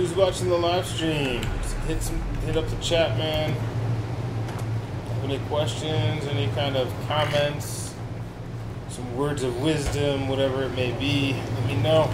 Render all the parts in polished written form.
Who's watching the live stream? Hit up the chat, man. Have any questions? Any kind of comments? Some words of wisdom, whatever it may be. Let me know.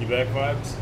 Back vibes.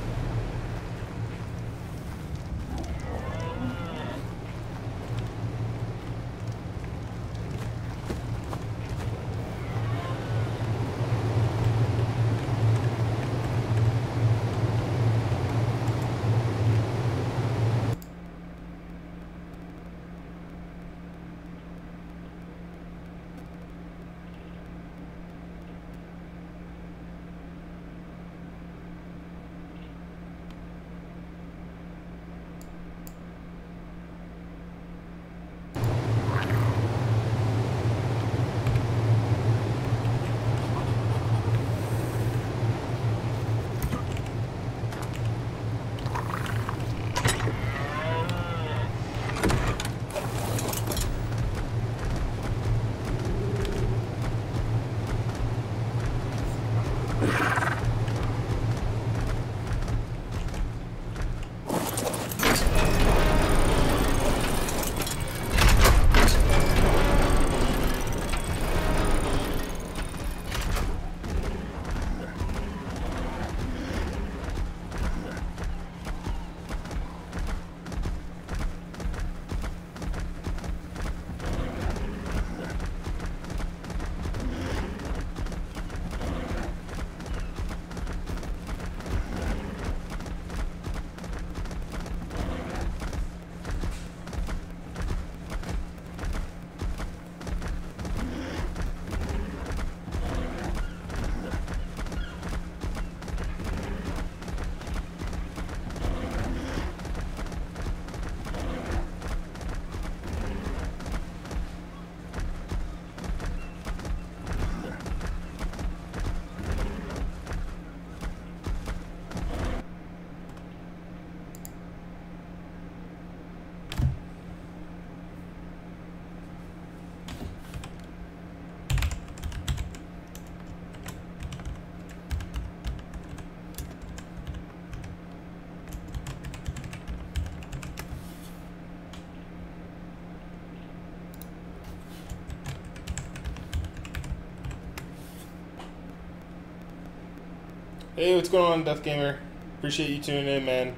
Hey, what's going on, Death Gamer? Appreciate you tuning in, man.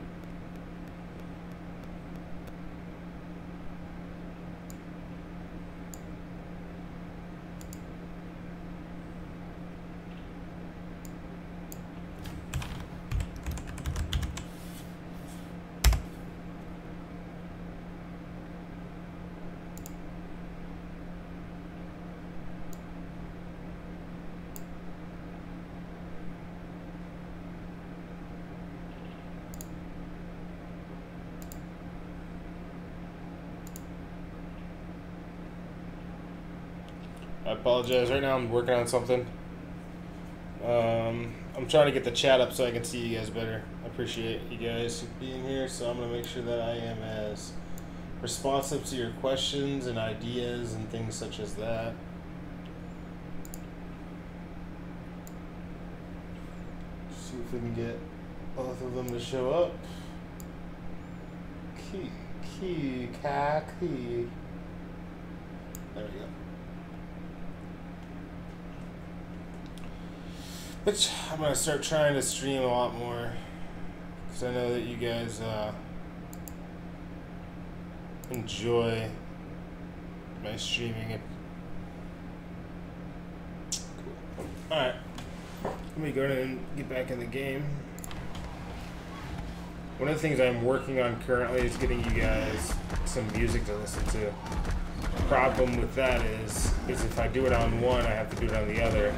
I apologize. Right now I'm working on something. I'm trying to get the chat up so I can see you guys better. I appreciate you guys being here, so I'm gonna make sure that I am as responsive to your questions and ideas and things such as that. See if we can get both of them to show up. Key. There we go. Which I'm gonna start trying to stream a lot more, because I know that you guys enjoy my streaming. Cool. All right, let me go ahead and get back in the game. One of the things I'm working on currently is getting you guys some music to listen to. The problem with that is if I do it on one, I have to do it on the other.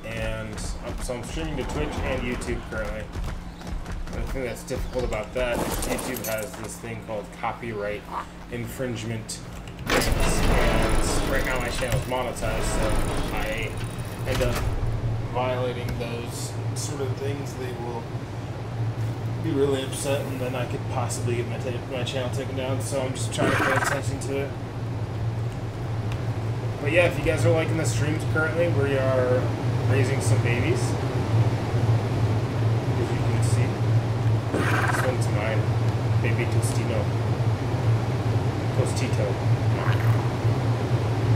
And so I'm streaming to Twitch and YouTube currently. And the thing that's difficult about that is YouTube has this thing called copyright infringement. And right now my channel is monetized, so I end up violating those sort of things. They will be really upset, and then I could possibly get my channel taken down. So I'm just trying to pay attention to it. But yeah, if you guys are liking the streams currently, we are raising some babies. As you can see, this one's mine, baby Tostino, Tostito.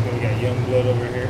Then we got young blood over here.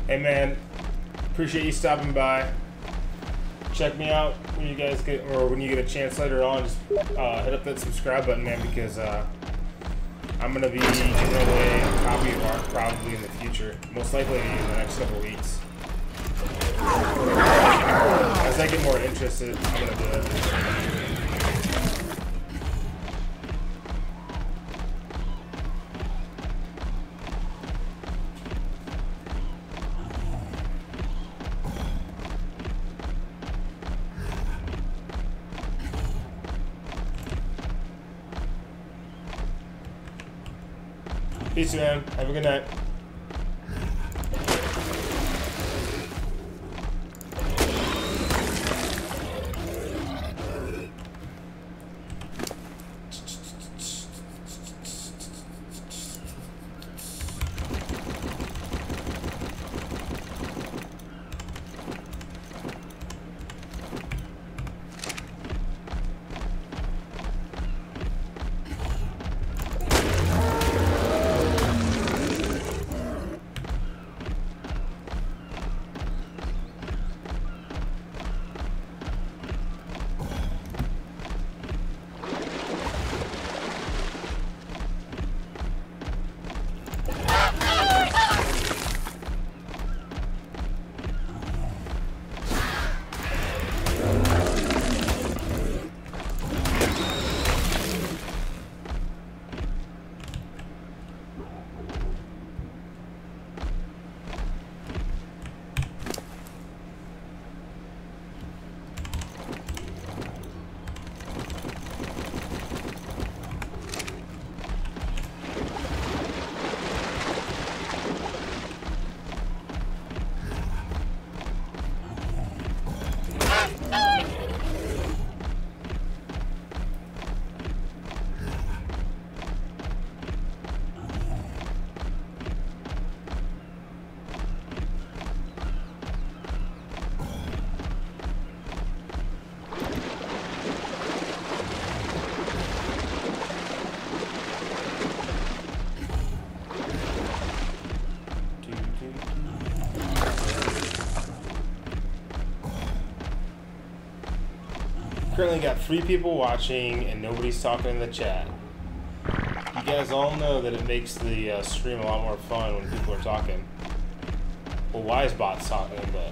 Hey man, appreciate you stopping by. Check me out when you guys get, or when you get a chance later on. Just hit up that subscribe button, man, because I'm gonna be giving away a copy of ARK probably in the future, most likely in the next couple of weeks. As I get more interested, I'm gonna do it. Peace, man. Have a good night. Currently got 3 people watching and nobody's talking in the chat. You guys all know that it makes the stream a lot more fun when people are talking. Well, Wisebot's talking, but...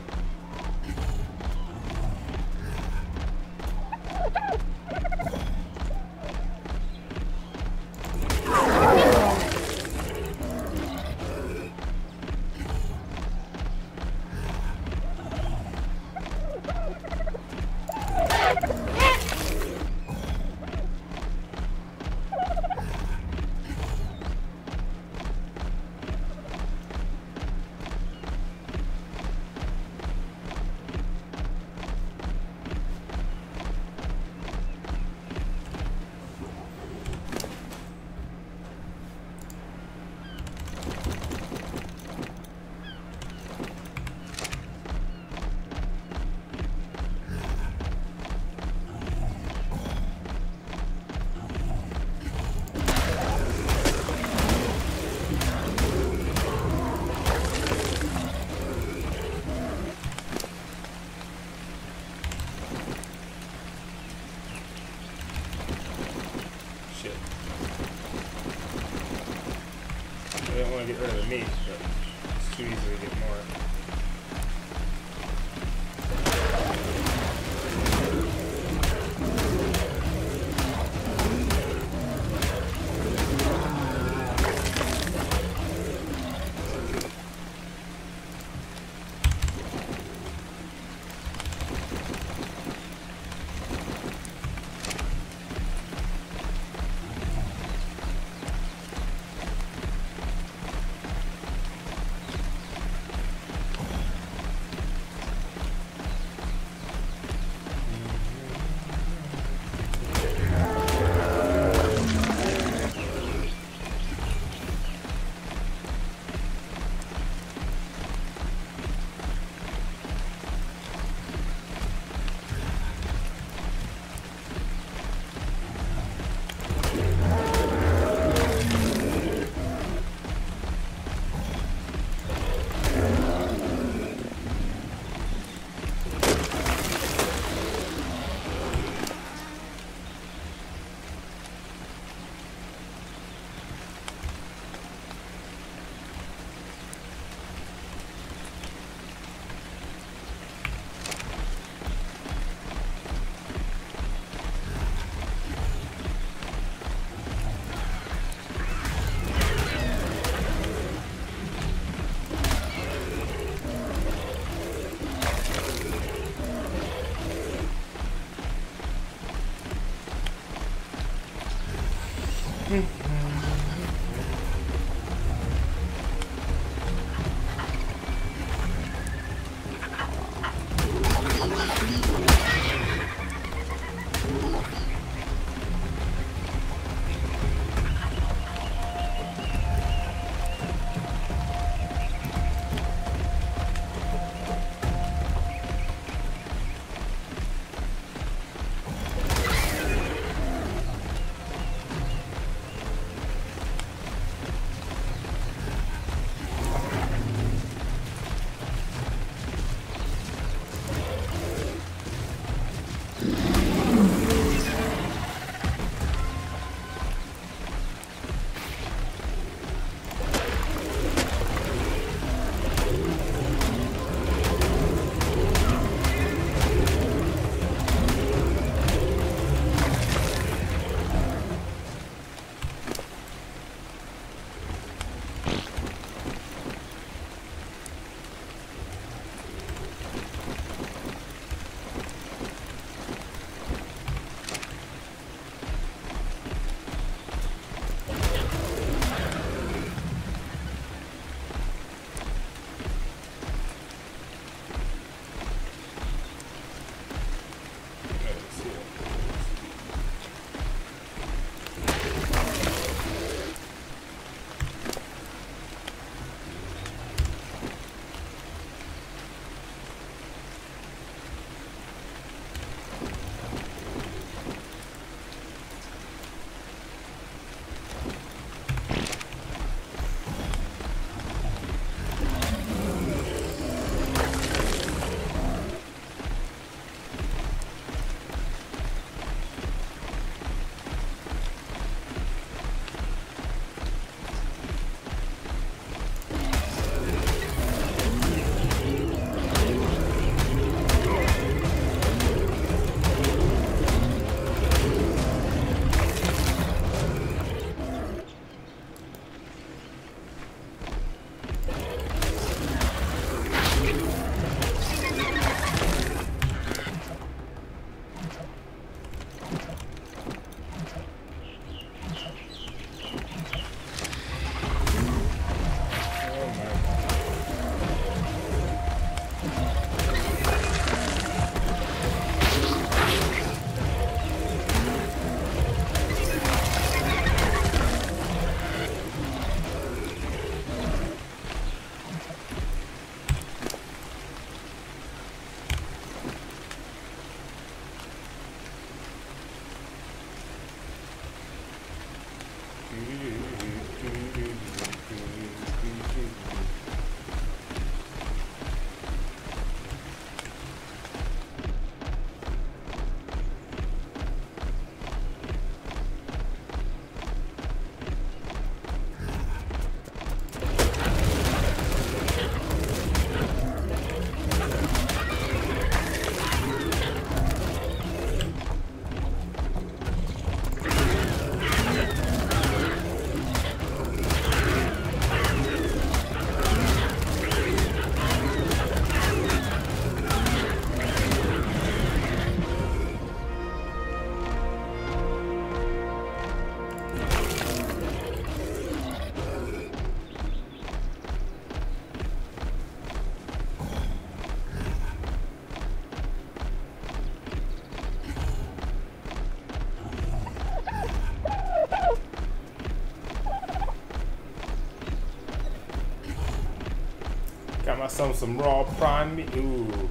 Got myself some raw prime meat. Ooh.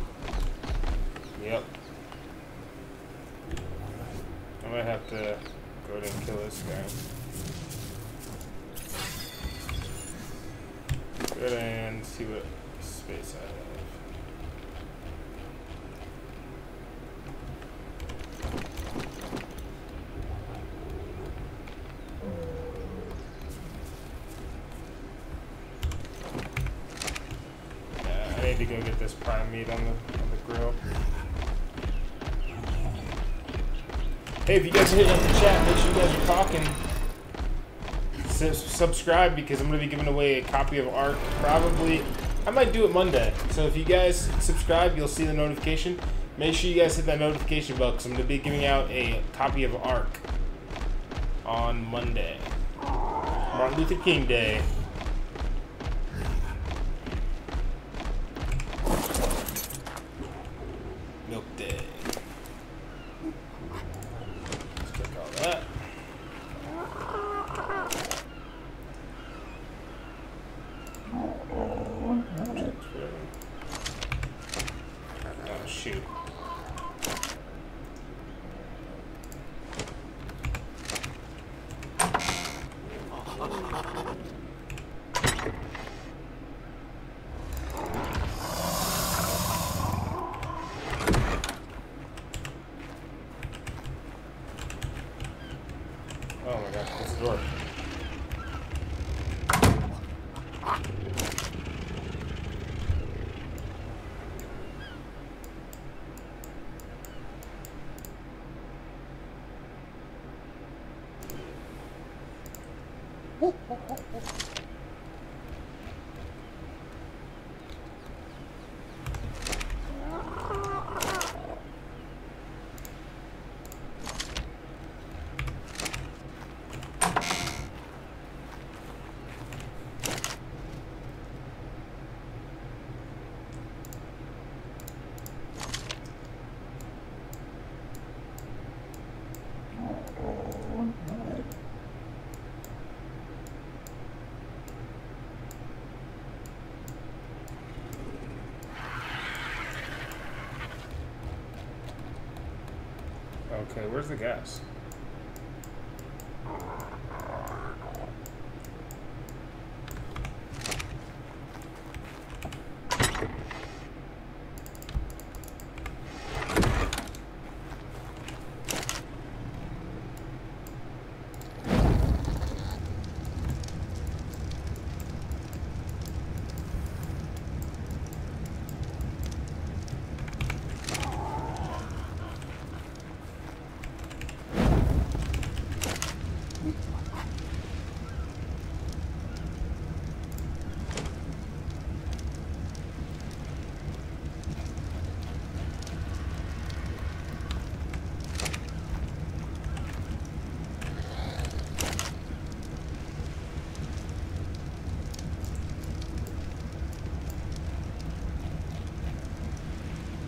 Yep. I might have to go ahead and kill this guy. Go ahead and see what space I have. I need to go get this prime meat on the grill. Hey, if you guys are hitting up the chat, make sure you guys are talking. Subscribe because I'm going to be giving away a copy of ARK. Probably, I might do it Monday. So if you guys subscribe, you'll see the notification. Make sure you guys hit that notification bell because I'm going to be giving out a copy of ARK on Monday. Martin Luther King Day. Milk Day. Let's check all that. Oh, shoot. Oh my gosh, what's the door? Okay, where's the gas?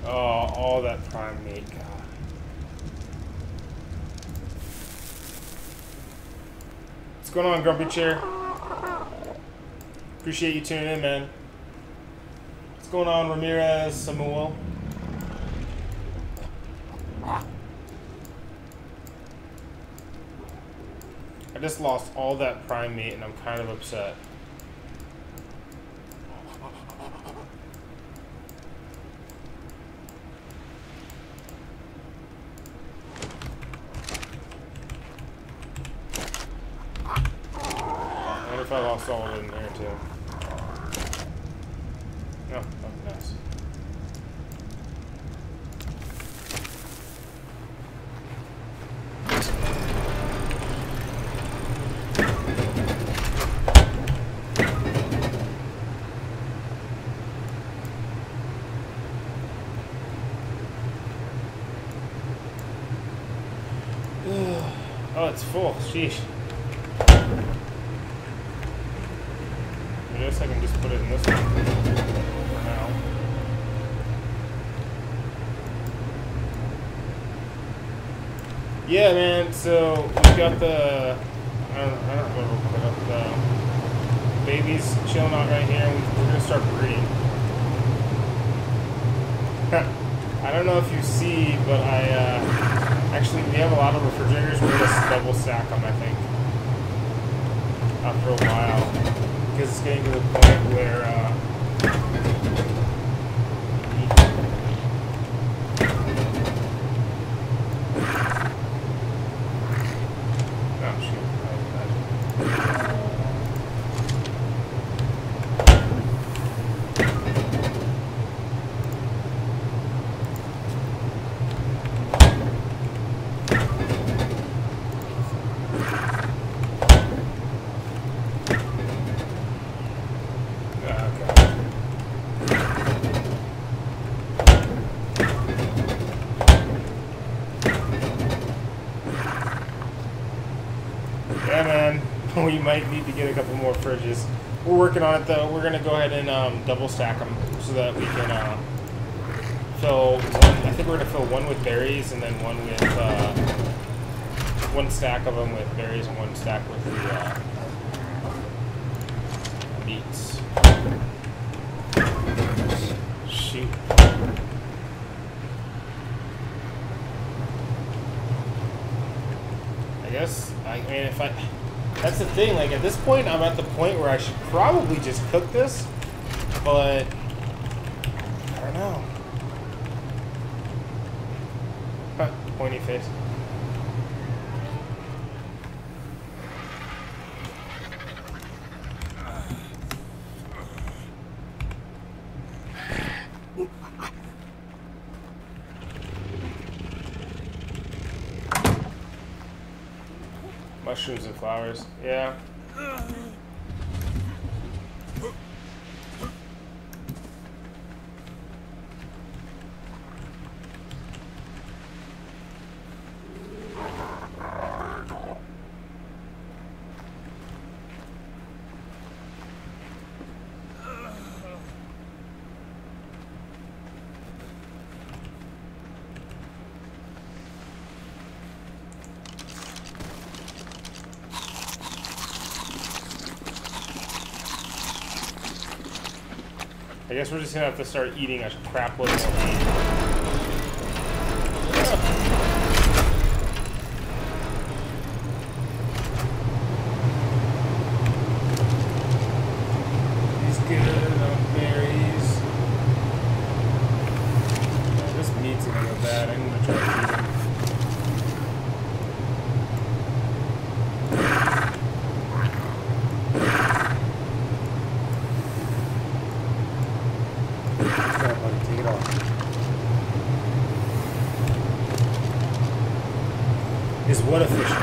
Oh, all that prime meat, God. What's going on, Grumpy Chair? Appreciate you tuning in, man. What's going on, Ramirez, Samuel? I just lost all that prime meat and I'm kind of upset. I lost all of it in there too. Oh, nice. Oh, it's full. Sheesh. I guess I can just put it in this one for now. Yeah, man, so we've got the, I don't remember what we put up, the babies chilling out right here, and we're going to start breeding. I don't know if you see, but actually we have a lot of refrigerators. We're gonna double stack them, I think, after a while, because it's getting to the point where oh shoot. We might need to get a couple more fridges. We're working on it though. We're gonna go ahead and double stack them so that we can fill one. I think we're gonna fill one with berries and then one with one stack of them with berries and one stack with the meats. Shoot. I guess. I mean, if I. That's the thing, like, at this point, I'm at the point where I should probably just cook this, but I don't know. Huh, pointy face. Mushrooms and flowers, yeah. I guess we're just gonna have to start eating a crap load more meat. He's good on berries. Yeah, this meat's gonna go bad. I'm gonna try to eat him. Is what efficient?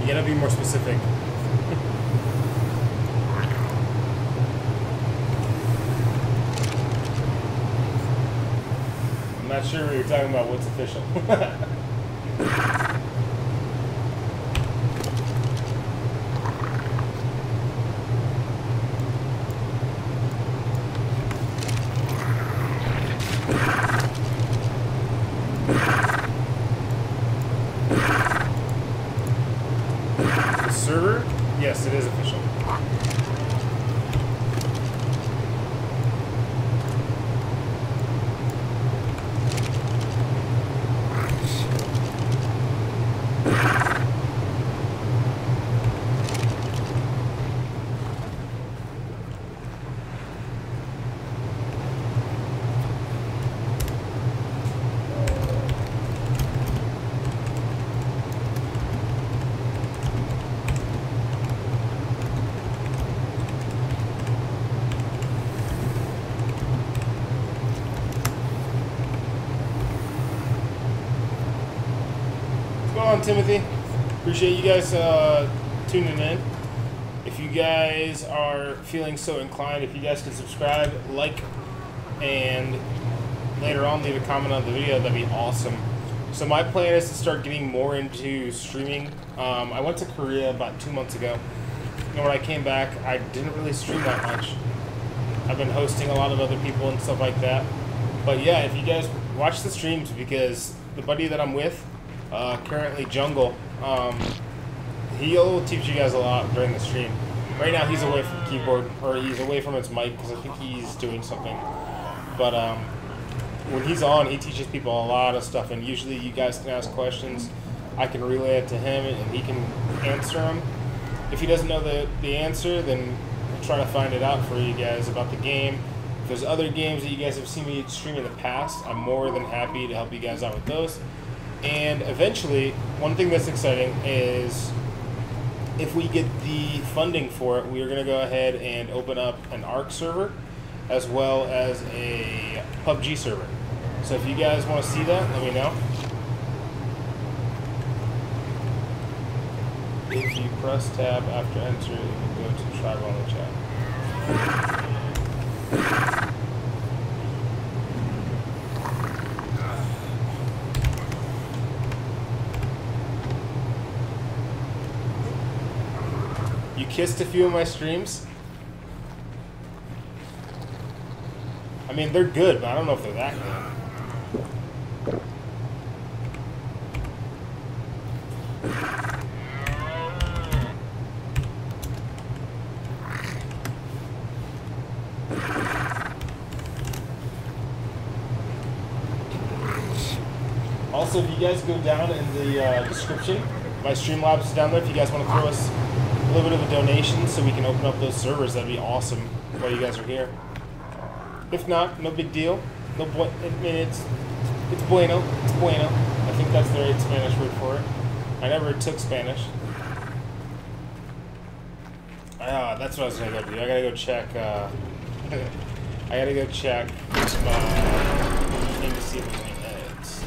You gotta be more specific. I'm not sure what you're talking about. What's official? Server? Yes, it is official. Timothy, appreciate you guys tuning in. If you guys are feeling so inclined, if you guys can subscribe, like, and later on leave a comment on the video, that'd be awesome. So my plan is to start getting more into streaming. I went to Korea about 2 months ago, and when I came back, I didn't really stream that much. I've been hosting a lot of other people and stuff like that. But yeah, if you guys watch the streams, because the buddy that I'm with, currently Jungle, he'll teach you guys a lot during the stream. Right now he's away from the keyboard, or he's away from his mic because I think he's doing something. But when he's on, he teaches people a lot of stuff, and usually you guys can ask questions. I can relay it to him, and he can answer them. If he doesn't know the answer, then we'll try to find it out for you guys about the game. If there's other games that you guys have seen me stream in the past, I'm more than happy to help you guys out with those. And eventually, one thing that's exciting is if we get the funding for it, we are going to go ahead and open up an ARK server as well as a PUBG server. So if you guys want to see that, let me know. If you press tab after enter, you can go to tribal on the chat. You kissed a few of my streams? I mean, they're good, but I don't know if they're that good. Also, if you guys go down in the description, my Streamlabs is down there. If you guys want to throw us a little bit of a donation so we can open up those servers, that'd be awesome while you guys are here. If not, no big deal. No, I mean, it's bueno. It's bueno. I think that's the right Spanish word for it. I never took Spanish. That's what I was gonna go do. I gotta go check. I gotta go check my thing to see if there's any eggs.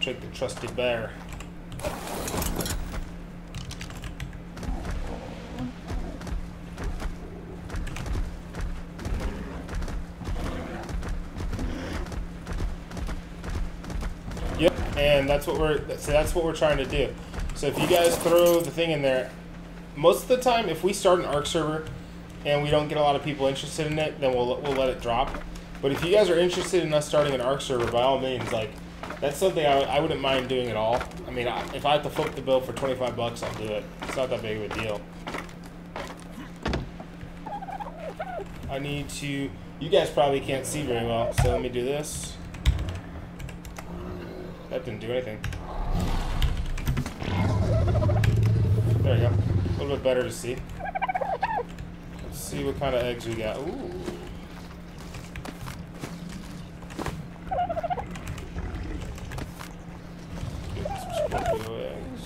Check the trusty bear. Yep, and that's what we're trying to do. So if you guys throw the thing in there, most of the time, if we start an ARK server and we don't get a lot of people interested in it, then we'll let it drop. But if you guys are interested in us starting an ARK server, by all means, like, that's something I wouldn't mind doing at all. I mean, if I have to flip the bill for 25 bucks, I'll do it. It's not that big of a deal. I need to... You guys probably can't see very well, so let me do this. That didn't do anything. There we go. A little bit better to see. Let's see what kind of eggs we got. Ooh. Get some Scorpio eggs.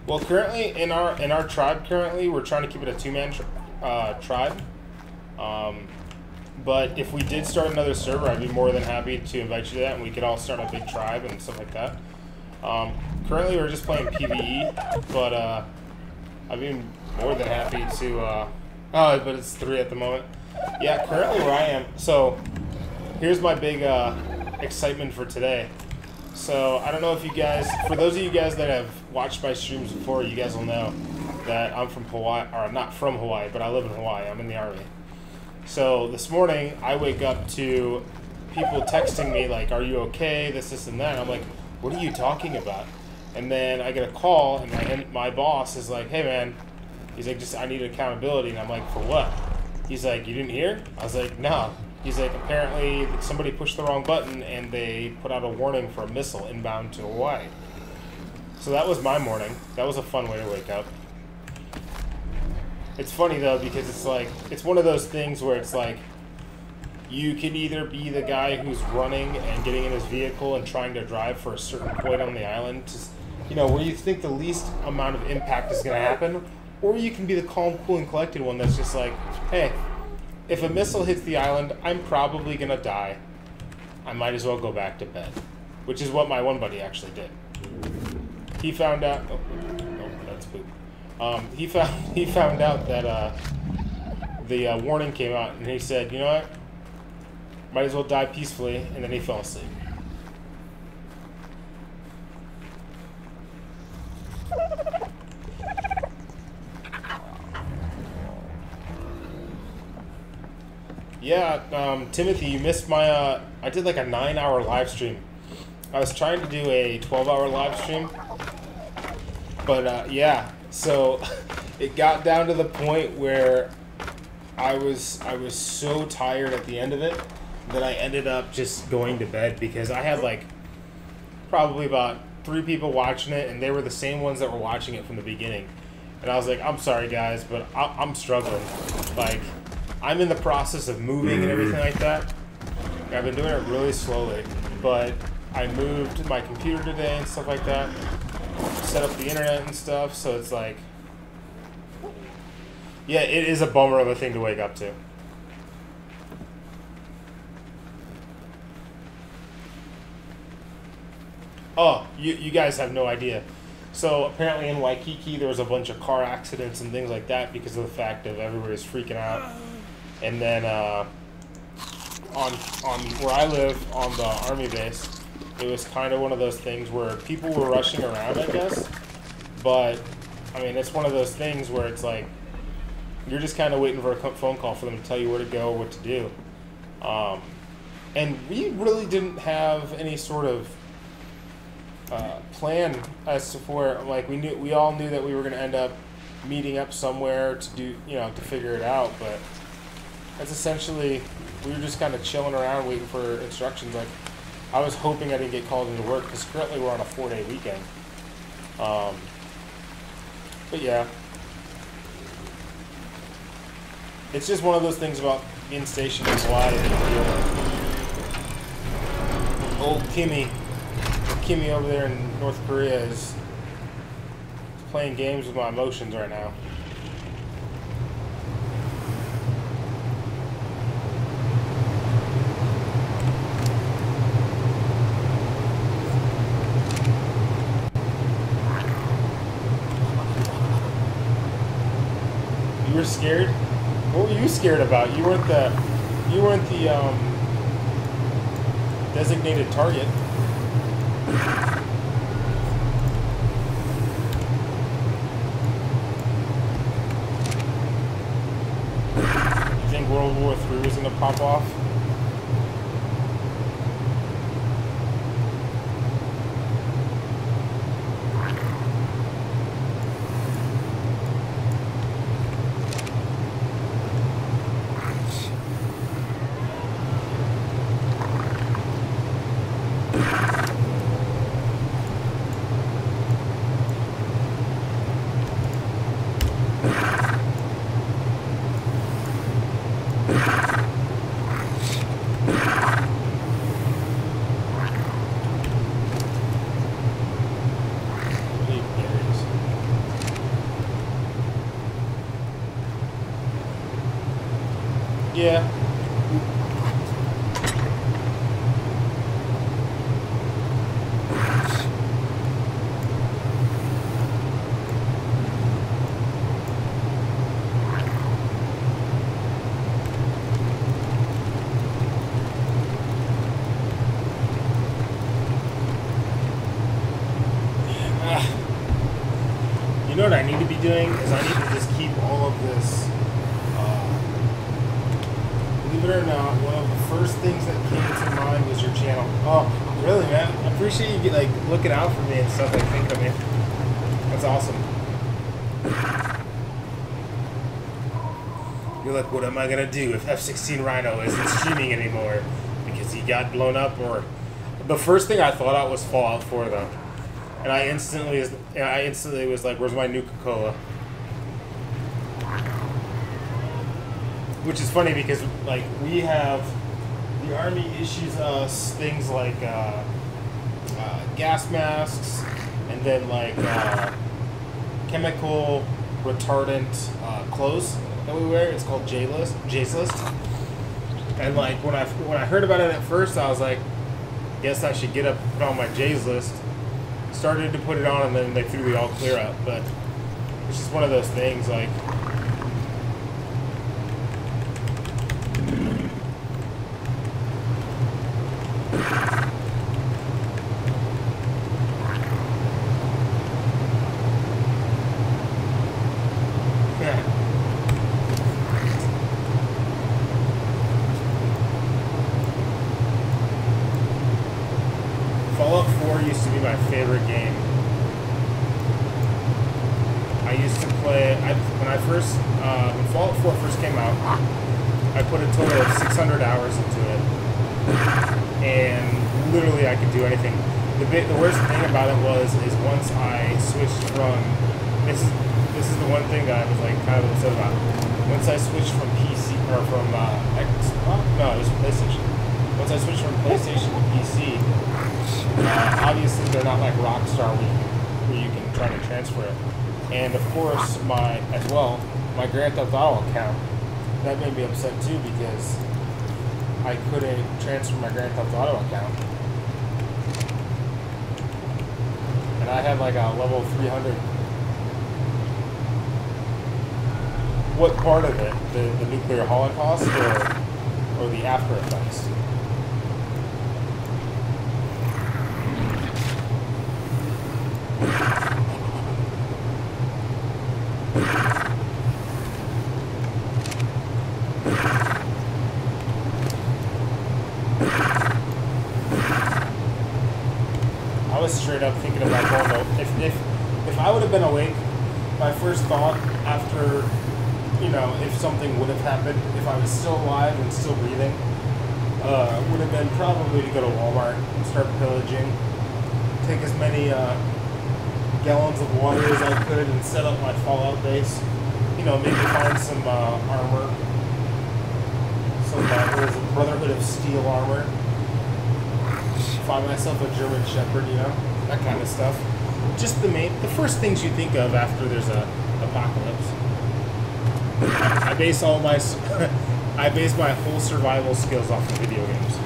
Well, currently in our tribe, we're trying to keep it a two-man tribe. But if we did start another server, I'd be more than happy to invite you to that, and we could all start a big tribe and stuff like that. Currently, we're just playing PvE, but I'd be more than happy to. But it's 3 at the moment. Yeah, currently where I am. So here's my big excitement for today. So I don't know if you guys, for those of you guys that have watched my streams before, you guys will know that I'm from Hawaii, or I'm not from Hawaii, but I live in Hawaii. I'm in the Army. So this morning, I wake up to people texting me like, "Are you okay? This, and that." And I'm like, "What are you talking about?" And then I get a call, and my boss is like, "Hey man," he's like, "I need accountability." And I'm like, "For what?" He's like, "You didn't hear?" I was like, "No." He's like, "Apparently somebody pushed the wrong button and they put out a warning for a missile inbound to Hawaii." So that was my morning. That was a fun way to wake up. It's funny though, because it's like, it's one of those things where it's like, you can either be the guy who's running and getting in his vehicle and trying to drive for a certain point on the island to, where you think the least amount of impact is going to happen, or you can be the calm, cool, and collected one that's just like, hey, if a missile hits the island, I'm probably going to die. I might as well go back to bed. Which is what my one buddy actually did. He found out... Oh, nope, that's poop. He found out that the warning came out, and he said, "You know what? Might as well die peacefully," and then he fell asleep. Yeah, Timothy, you missed my, I did like a 9-hour live stream. I was trying to do a 12-hour live stream, but yeah, so it got down to the point where I was so tired at the end of it that I ended up just going to bed because I had like probably about 3 people watching it, and they were the same ones that were watching it from the beginning. And I was like, I'm sorry guys, but I'm struggling. Like, I'm in the process of moving and everything like that. I've been doing it really slowly, but I moved my computer today and stuff like that. Set up the internet and stuff, so it's like, yeah, it is a bummer of a thing to wake up to. Oh, you guys have no idea. So apparently in Waikiki there was a bunch of car accidents and things like that because of the fact of everybody's freaking out. And then on where I live on the army base, it was kind of one of those things where people were rushing around, I guess. But I mean, it's one of those things where it's like you're just kind of waiting for a phone call for them to tell you where to go, what to do. And we really didn't have any sort of plan as to where, like, we all knew that we were going to end up meeting up somewhere to do, to figure it out, but that's essentially, we were just kind of chilling around waiting for instructions. Like, I was hoping I didn't get called into work because currently we're on a 4-day weekend. But yeah, it's just one of those things about being stationed in Hawaii. Old Kimmy over there in North Korea is playing games with my emotions right now. You were scared? What were you scared about? You weren't the designated target. You think World War III is going to pop off? Yeah. You know what I need to be doing is I need to just keep all of this. Believe it or not, one of the first things that came to mind was your channel. Oh, really, man? I appreciate you like looking out for me and stuff, like thinking of me. That's awesome. You're like, what am I gonna do if F-16 Rhino isn't streaming anymore because he got blown up? Or the first thing I thought out was Fallout 4, though, and I instantly was like, where's my Nuka-Cola? Which is funny because, like, we have, the Army issues us things like gas masks and then, like, chemical retardant clothes that we wear. It's called J's List. And, like, when I heard about it at first, I was like, guess I should get up and put on my J's List. Started to put it on, and then they threw the all clear up. But it's just one of those things, like, my favorite game. I used to play, when I first, when Fallout 4 first came out, I put a total of 600 hours into it. And literally I could do anything. The worst thing about it is once I switched from, this is the one thing that I was like kind of upset about. Once I switched from PC, or from Xbox, no, it was PlayStation. Once I switched from PlayStation to PC, obviously they're not like Rockstar where you can try to transfer it. And of course, my Grand Theft Auto account, that made me upset too because I couldn't transfer my Grand Theft Auto account. And I had like a level 300. What part of it? The nuclear holocaust or the after effects? I was straight up thinking about going to, if I would have been awake, my first thought after, you know, if something would have happened, if I was still alive and still breathing, would have been probably to go to Walmart and start pillaging, take as many gallons of water as I could and set up my Fallout base. You know, maybe find some armor, some what is it, Brotherhood of Steel armor. Find myself a German Shepherd, you know, that kind of stuff. Just the first things you think of after there's a apocalypse. I base my whole survival skills off of video games.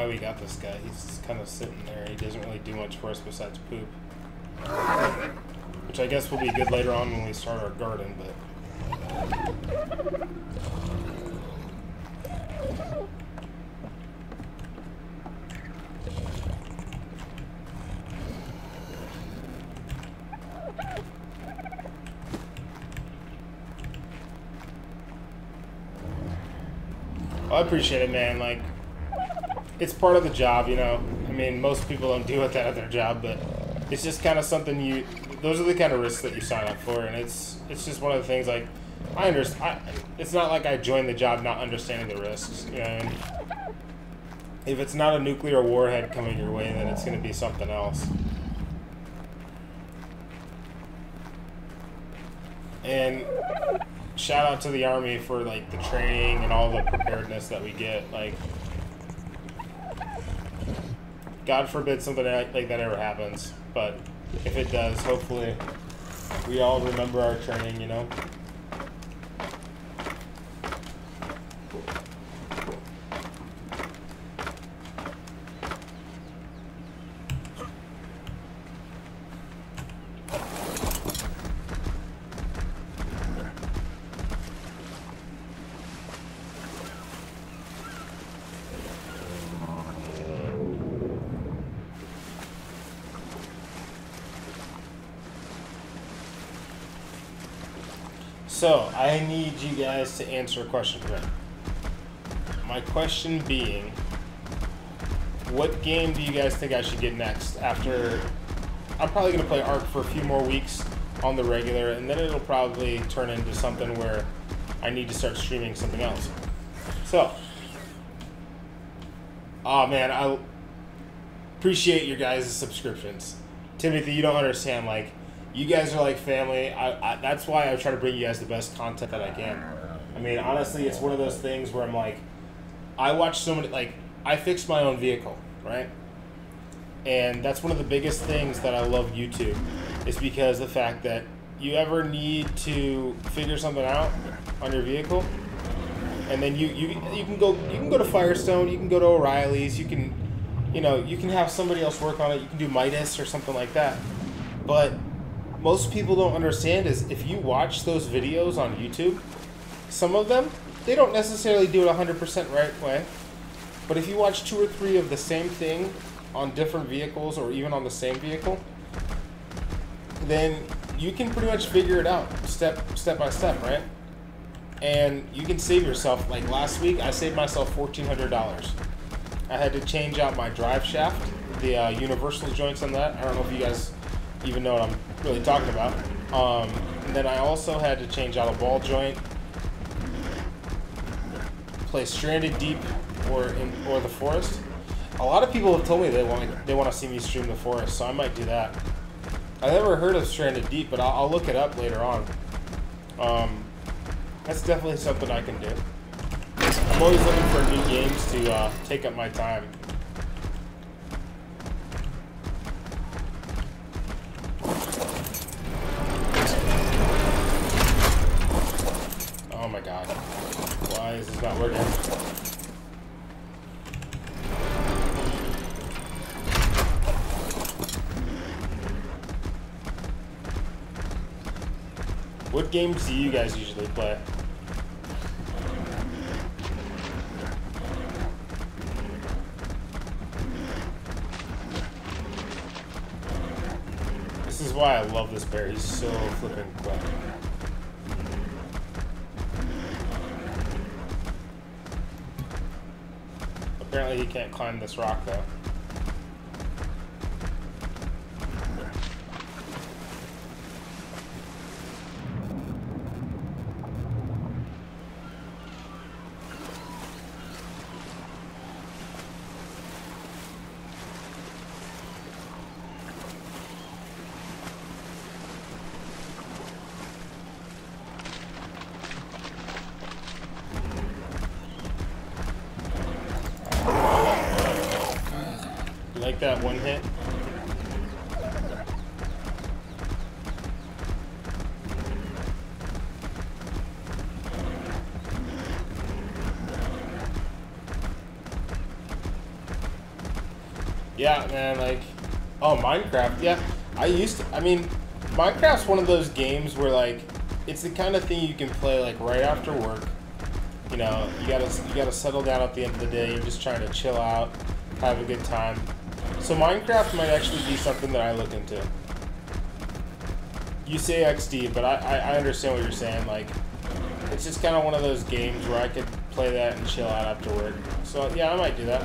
We got this guy. He's just kind of sitting there. He doesn't really do much for us besides poop. Which I guess will be good later on when we start our garden, but... I appreciate it, man. Like, it's part of the job, you know. I mean, most people don't do that at their job, but it's just kind of something those are the kind of risks that you sign up for, and it's just one of the things, like, I understand. It's not like I joined the job not understanding the risks, you know. And if it's not a nuclear warhead coming your way, then it's going to be something else. And shout out to the Army for, like, the training and all the preparedness that we get, like... God forbid something like that ever happens, but if it does, hopefully we all remember our training, you know? So, I need you guys to answer a question for me. My question being, what game do you guys think I should get next after... I'm probably going to play ARK for a few more weeks on the regular, and then it'll probably turn into something where I need to start streaming something else. So, oh man, I appreciate your guys' subscriptions. Timothy, you don't understand, like, you guys are like family. That's why I try to bring you guys the best content that I can. I mean, honestly, it's one of those things where I'm like, I watch so many, like, I fix my own vehicle, right? And that's one of the biggest things that I love YouTube, is because the fact that you ever need to figure something out on your vehicle, and then you can go to Firestone, you can go to O'Reilly's, you can have somebody else work on it, you can do Midas or something like that. But most people don't understand is if you watch those videos on YouTube, some of them, they don't necessarily do it 100% right way. But if you watch 2 or 3 of the same thing on different vehicles or even on the same vehicle, then you can pretty much figure it out step by step, right? And you can save yourself. Like last week, I saved myself $1,400. I had to change out my drive shaft, the universal joints on that. I don't know if you guys even know what I'm really talking about. And then I also had to change out a ball joint, play Stranded Deep or The Forest. A lot of people have told me they want to see me stream The Forest, so I might do that. I never heard of Stranded Deep, but I'll look it up later on. That's definitely something I can do. I'm always looking for new games to take up my time. Oh my god. Why is this not working? What games do you guys usually play? This is why I love this bear. He's so flippin' quick. Apparently he can't climb this rock though. Like that one hit. Yeah, man, like, oh, Minecraft, yeah. I mean, Minecraft's one of those games where, like, it's the kind of thing you can play, like, right after work. You know, you gotta settle down at the end of the day, you're just trying to chill out, have a good time. So Minecraft might actually be something that I look into. You say XD, but I understand what you're saying. Like, it's just kind of one of those games where I could play that and chill out after work. So yeah, I might do that.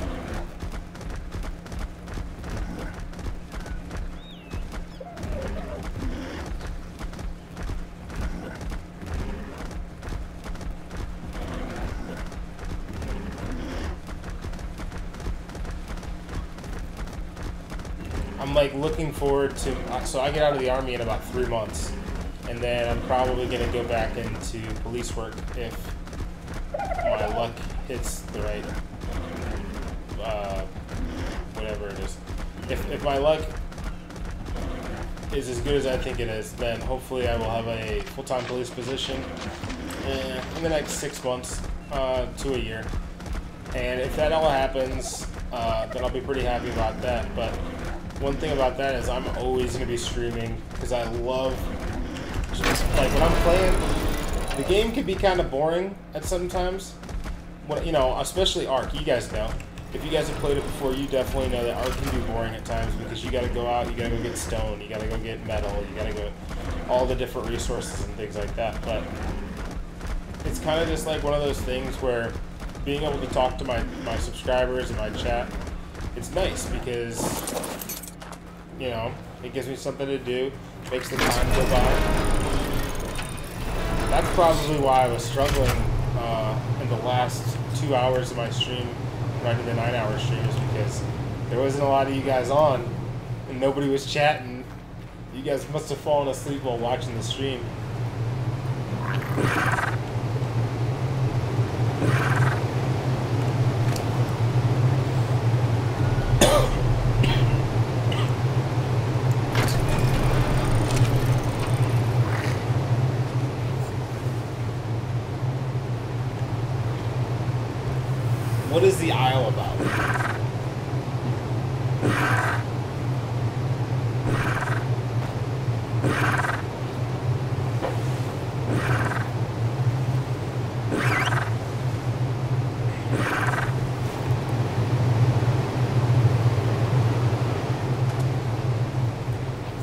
I'm like looking forward to, so I get out of the army in about 3 months, and then I'm probably going to go back into police work if my luck hits the right, whatever it is. If my luck is as good as I think it is, then hopefully I will have a full-time police position in the next 6 months to a year. And if that all happens, then I'll be pretty happy about that. But one thing about that is I'm always going to be streaming because I love, just, like, when I'm playing, the game can be kind of boring at sometimes. When, you know, especially ARK, you guys know. If you guys have played it before, you definitely know that ARK can be boring at times because you got to go out, you got to go get stone, you got to go get metal, you got to go all the different resources and things like that. But it's kind of just like one of those things where being able to talk to my subscribers and my chat, it's nice because, you know, it gives me something to do, makes the time go by. That's probably why I was struggling in the last 2 hours of my stream, right to the 9-hour streams, because there wasn't a lot of you guys on, and nobody was chatting. You guys must have fallen asleep while watching the stream. the Isle about?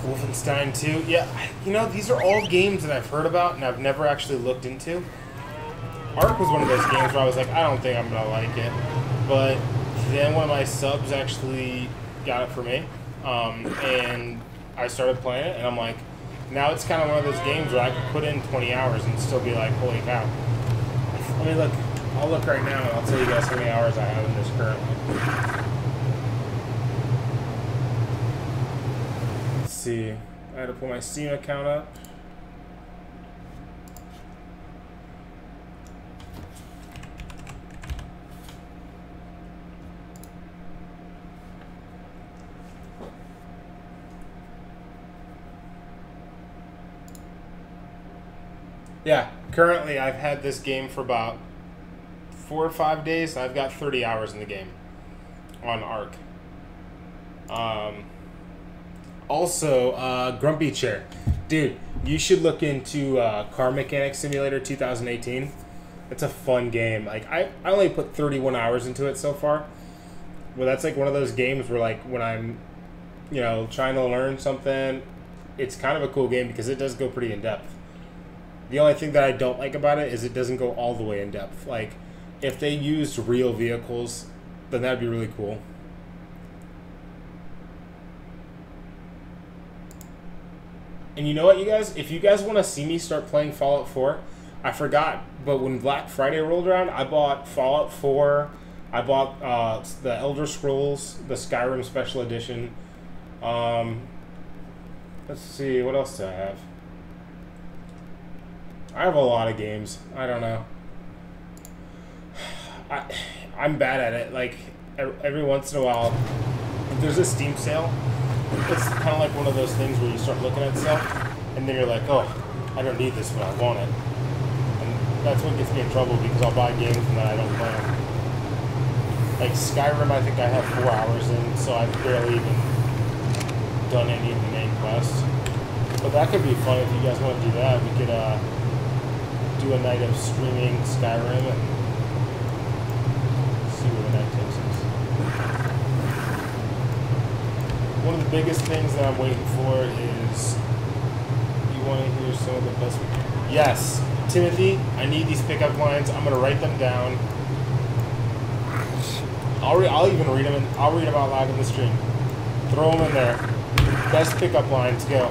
Wolfenstein 2, yeah, you know, these are all games that I've heard about and I've never actually looked into. ARK was one of those games where I was like, I don't think I'm gonna like it, but then one of my subs actually got it for me, and I started playing it, and I'm like, now it's kind of one of those games where I could put in 20 hours and still be like, holy cow. Let me look, I'll look right now and I'll tell you guys how many hours I have in this currently. Let's see, I had to pull my Steam account up. Yeah, currently I've had this game for about 4 or 5 days. And I've got 30 hours in the game on ARK. Also, Grumpy Chair. Dude, you should look into Car Mechanic Simulator 2018. It's a fun game. Like I only put 31 hours into it so far. Well, that's like one of those games where like when I'm, you know, trying to learn something, it's kind of a cool game because it does go pretty in depth. The only thing that I don't like about it is it doesn't go all the way in depth. Like, if they used real vehicles, then that'd be really cool. And you know what, you guys? If you guys want to see me start playing Fallout 4, I forgot, but when Black Friday rolled around, I bought Fallout 4, I bought the Elder Scrolls, the Skyrim Special Edition. Let's see, what else do I have? I have a lot of games. I don't know. I'm bad at it. Like, every once in a while, if there's a Steam sale, it's kind of like one of those things where you start looking at stuff, and then you're like, oh, I don't need this, but I want it. And that's what gets me in trouble, because I'll buy games and then I don't play them. Like, Skyrim, I think I have 4 hours in, so I've barely even done any of the main quests. But that could be fun if you guys want to do that. We could, do a night of streaming Skyrim and see where the night takes us. One of the biggest things that I'm waiting for is, you want to hear some of the best... Yes, Timothy, I need these pickup lines. I'm going to write them down. I'll even read them, and I'll read them out loud in the stream. Throw them in there. Best pickup lines, go.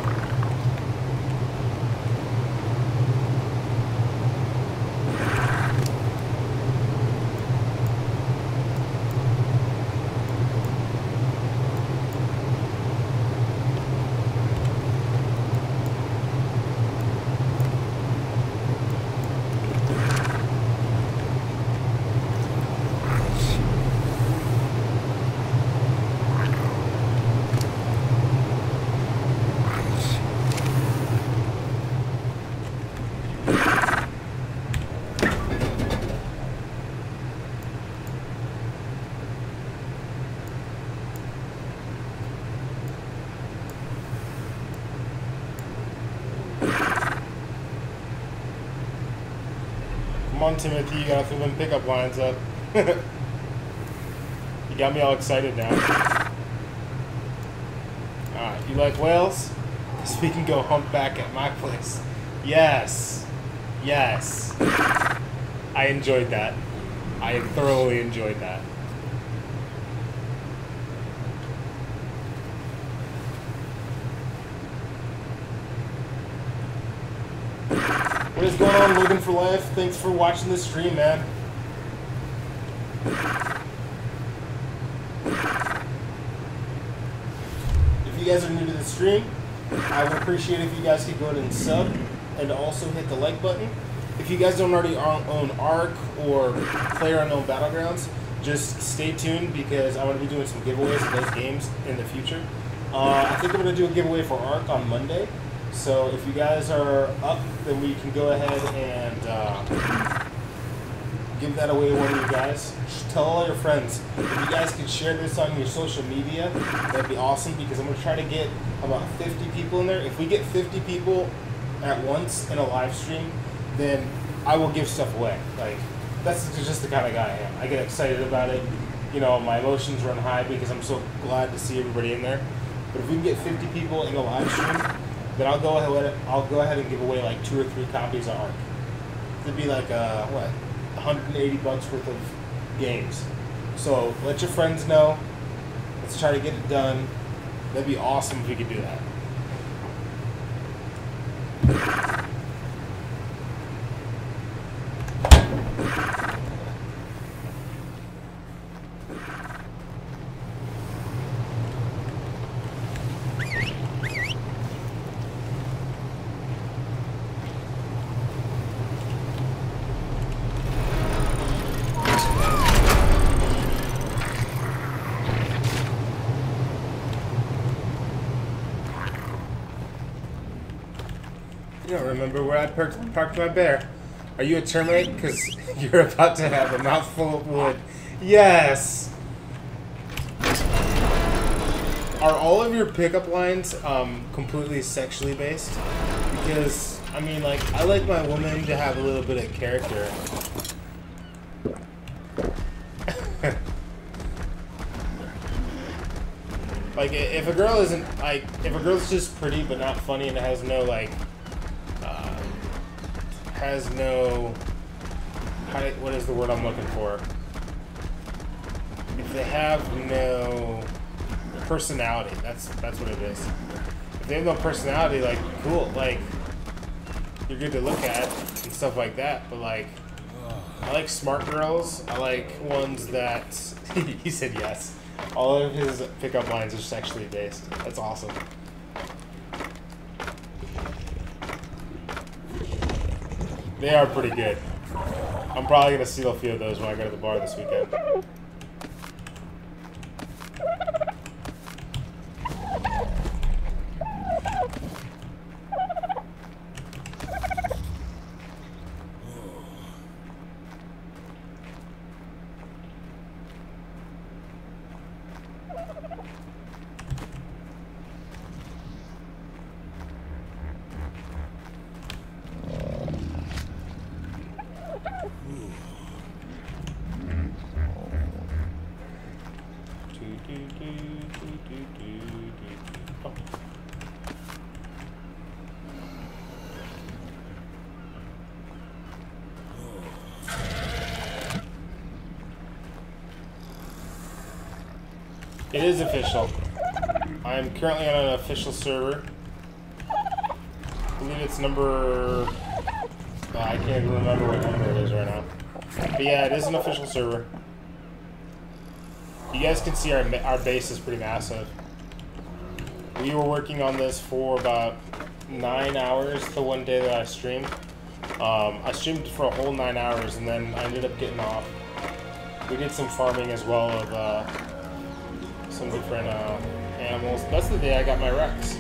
Come on, Timothy, you gotta throw them pickup lines up. You got me all excited now. Alright, you like whales? Because we can go humpback at my place. Yes. Yes. I enjoyed that. I thoroughly enjoyed that. What is going on, Logan for Life? Thanks for watching this stream, man. If you guys are new to the stream, I would appreciate if you guys could go ahead and sub and also hit the like button. If you guys don't already own ARK or PlayerUnknown Battlegrounds, just stay tuned because I'm going to be doing some giveaways of those games in the future. I think I'm going to do a giveaway for ARK on Monday. So if you guys are up, then we can go ahead and give that away to one of you guys. Just tell all your friends. If you guys could share this on your social media, that'd be awesome because I'm going to try to get about 50 people in there. If we get 50 people at once in a live stream, then I will give stuff away. Like, that's just the kind of guy I am. I get excited about it. You know, my emotions run high because I'm so glad to see everybody in there. But if we can get 50 people in a live stream, then I'll go ahead and give away like 2 or 3 copies of ARK. It'd be like what, $180 worth of games. So let your friends know. Let's try to get it done. That'd be awesome if we could do that. You don't remember where I parked my bear. Are you a termite? Because you're about to have a mouthful of wood. Yes! Are all of your pickup lines completely sexually based? Because, I mean, like, I like my woman to have a little bit of character. Like, if a girl isn't, like, if a girl's just pretty but not funny and has no, like, what is the word I'm looking for? If they have no personality, that's what it is. If they have no personality, like, cool, like, you're good to look at and stuff like that, but, like, I like smart girls. I like ones that, he said yes. All of his pickup lines are sexually based. That's awesome. They are pretty good. I'm probably going to steal a few of those when I go to the bar this weekend. It is official. I am currently on an official server. I believe it's number... I can't even remember what number it is right now. But yeah, it is an official server. You guys can see our base is pretty massive. We were working on this for about 9 hours the one day that I streamed. I streamed for a whole 9 hours and then I ended up getting off. We did some farming as well of some different animals. That's the day I got my Rex.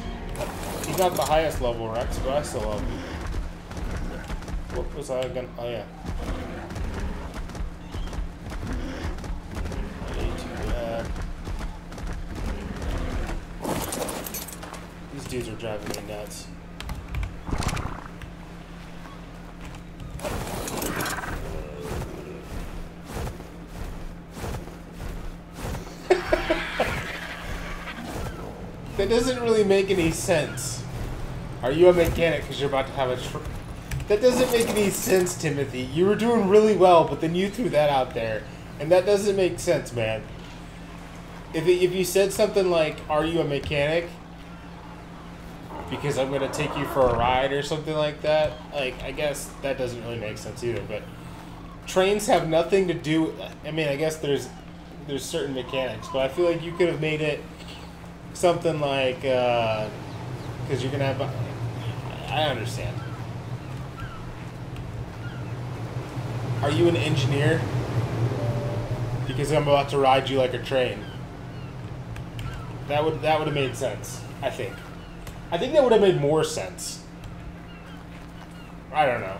He's not the highest level Rex, but I still love him. What was I gonna... Oh yeah. These dudes are driving me nuts. That doesn't really make any sense. Are you a mechanic because you're about to have a That doesn't make any sense, Timothy. You were doing really well, but then you threw that out there. And that doesn't make sense, man. If you said something like, are you a mechanic? Because I'm going to take you for a ride or something like that. Like, I guess that doesn't really make sense either. But trains have nothing to do... I mean, I guess there's certain mechanics. But I feel like you could have made it something like... because you're going to have... I understand. Are you an engineer? Because I'm about to ride you like a train. That would have made sense, I think. I think that would have made more sense. I don't know.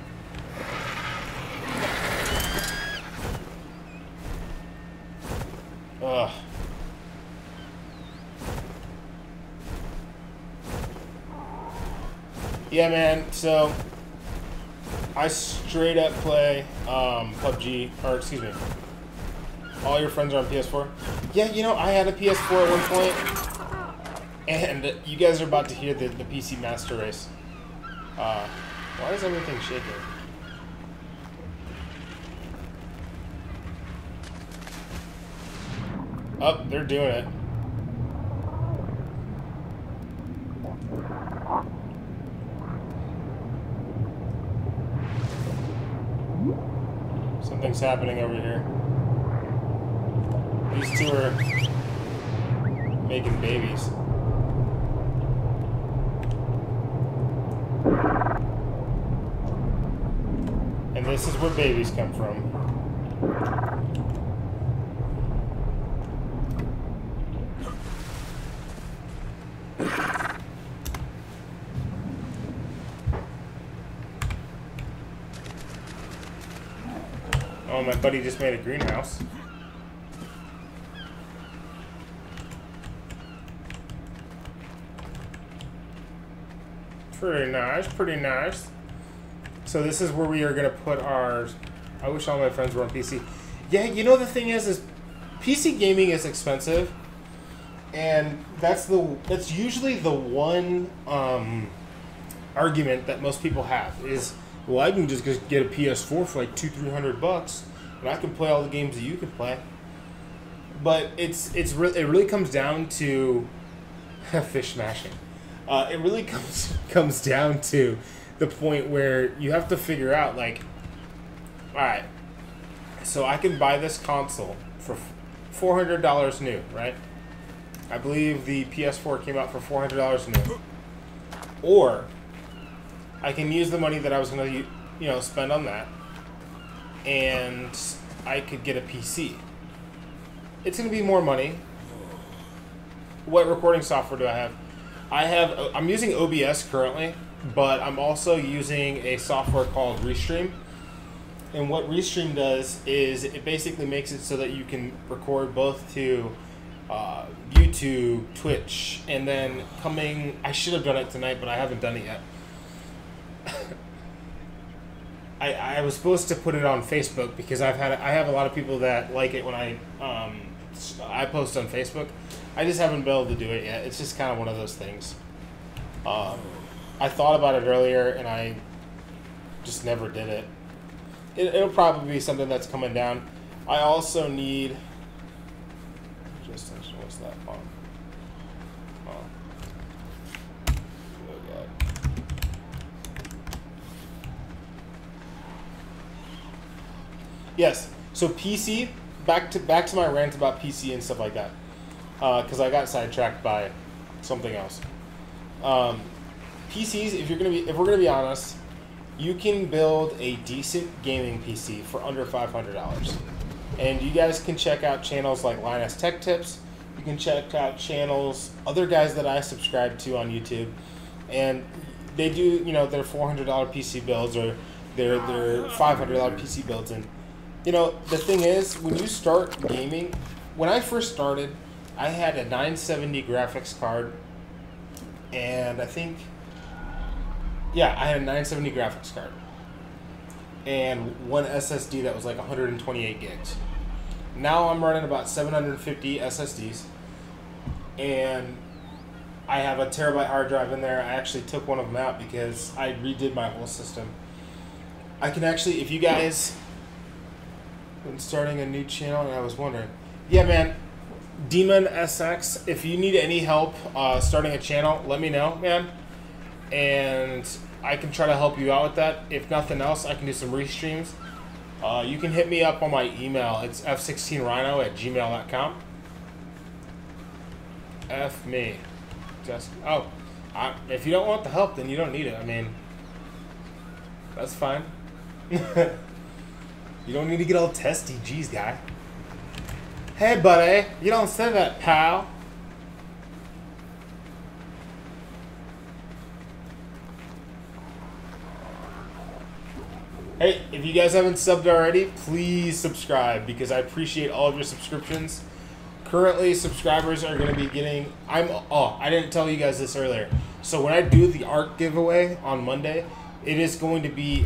Ugh. Yeah, man, so I straight up play PUBG, or excuse me, all your friends are on PS4? Yeah, you know, I had a PS4 at one point, and you guys are about to hear the PC Master Race. Why is everything shaking? Oh, they're doing it. Something's happening over here. These two are making babies. And this is where babies come from. Oh, my buddy just made a greenhouse. Pretty nice, pretty nice. So this is where we are gonna put our... I wish all my friends were on PC. Yeah, you know the thing is PC gaming is expensive, and that's usually the one argument that most people have is, well, I can just get a PS4 for like $200-300, and I can play all the games that you can play. But it really comes down to fish smashing. It really comes down to the point where you have to figure out, like, all right, so I can buy this console for $400 new, right? I believe the PS4 came out for $400 new. Or I can use the money that I was going to, spend on that, and I could get a PC. It's going to be more money. What recording software do I have? I'm using OBS currently, but I'm also using a software called Restream. And what Restream does is it basically makes it so that you can record both to YouTube, Twitch, and then I should have done it tonight, but I haven't done it yet. I was supposed to put it on Facebook because I have a lot of people that like it when I post on Facebook. I just haven't been able to do it yet. It's just kind of one of those things. I thought about it earlier and I just never did it. It'll probably be something that's coming down. I also need... What's that on? Oh, God. Yes. So PC. Back to my rant about PC and stuff like that. Because I got sidetracked by something else. PCs. If we're gonna be honest, you can build a decent gaming PC for under $500. And you guys can check out channels like Linus Tech Tips. You can check out channels, other guys that I subscribe to on YouTube, and they do, their $400 PC builds or their $500 PC builds. And the thing is, when you start gaming, when I first started, I had a 970 graphics card, and I had a 970 graphics card and one SSD that was like 128 gigs. Now I'm running about 750 SSDs, and I have a terabyte hard drive in there. I actually took one of them out because I redid my whole system. I can actually, if you guys been starting a new channel, and I was wondering, yeah, man, Demon SX, if you need any help starting a channel, let me know, man, and I can try to help you out with that. If nothing else, I can do some restreams. You can hit me up on my email. It's f16rhino@gmail.com. F me. If you don't want the help, then you don't need it. I mean, that's fine. You don't need to get all testy. Jeez, guy. Hey, buddy. You don't say that, pal. Hey, if you guys haven't subbed already, please subscribe because I appreciate all of your subscriptions. currently subscribers are going to be getting... I didn't tell you guys this earlier. So when I do the ARK giveaway on Monday, it is going to be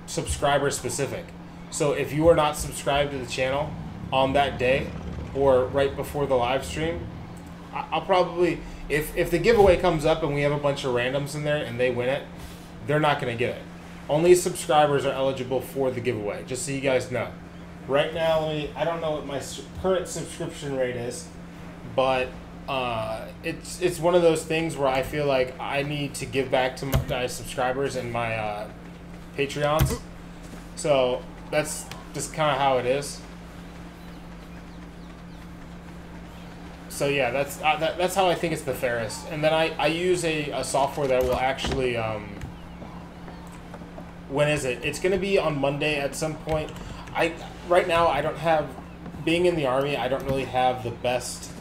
subscriber specific. So if you are not subscribed to the channel on that day or right before the live stream, I'll probably... If the giveaway comes up and we have a bunch of randoms in there and they win it, they're not going to get it. Only subscribers are eligible for the giveaway, just so you guys know. Right now, I don't know what my current subscription rate is, but it's one of those things where I feel like I need to give back to my subscribers and my Patreons. So that's just kind of how it is. So yeah, that's how I think it's the fairest. And then I use a software that will actually... when is it? It's going to be on Monday at some point. Right now, I don't have... Being in the Army, I don't really have the best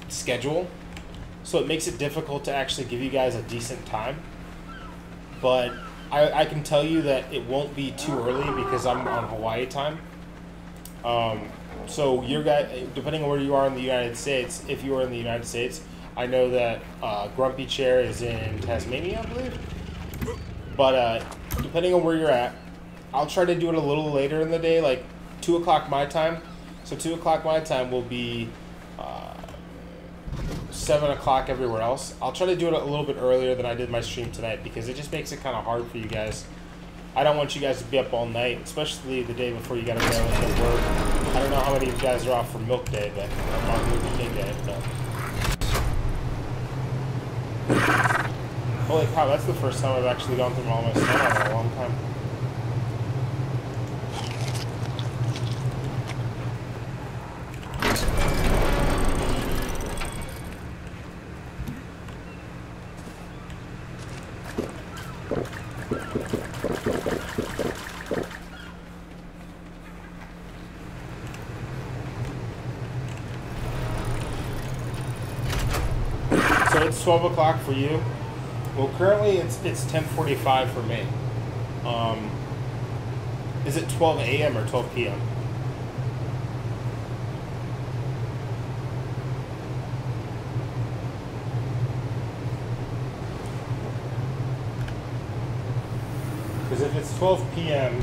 schedule. So it makes it difficult to actually give you guys a decent time. But I can tell you that it won't be too early because I'm on Hawaii time. So your guy, depending on where you are in the United States, if you are in the United States, I know that Grumpy Chair is in Tasmania, I believe. But depending on where you're at, I'll try to do it a little later in the day, like 2 o'clock my time. So 2 o'clock my time will be 7 o'clock everywhere else. I'll try to do it a little bit earlier than I did my stream tonight because it just makes it kind of hard for you guys. I don't want you guys to be up all night, especially the day before you gotta go to work. I don't know how many of you guys are off for Milk Day, but I'm on Milk Day. But... Holy cow, that's the first time I've actually gone through all my snow in a long time. So it's 12 o'clock for you. Well, currently it's 10:45 for me. Is it 12 a.m. or 12 p.m.? Because if it's 12 p.m.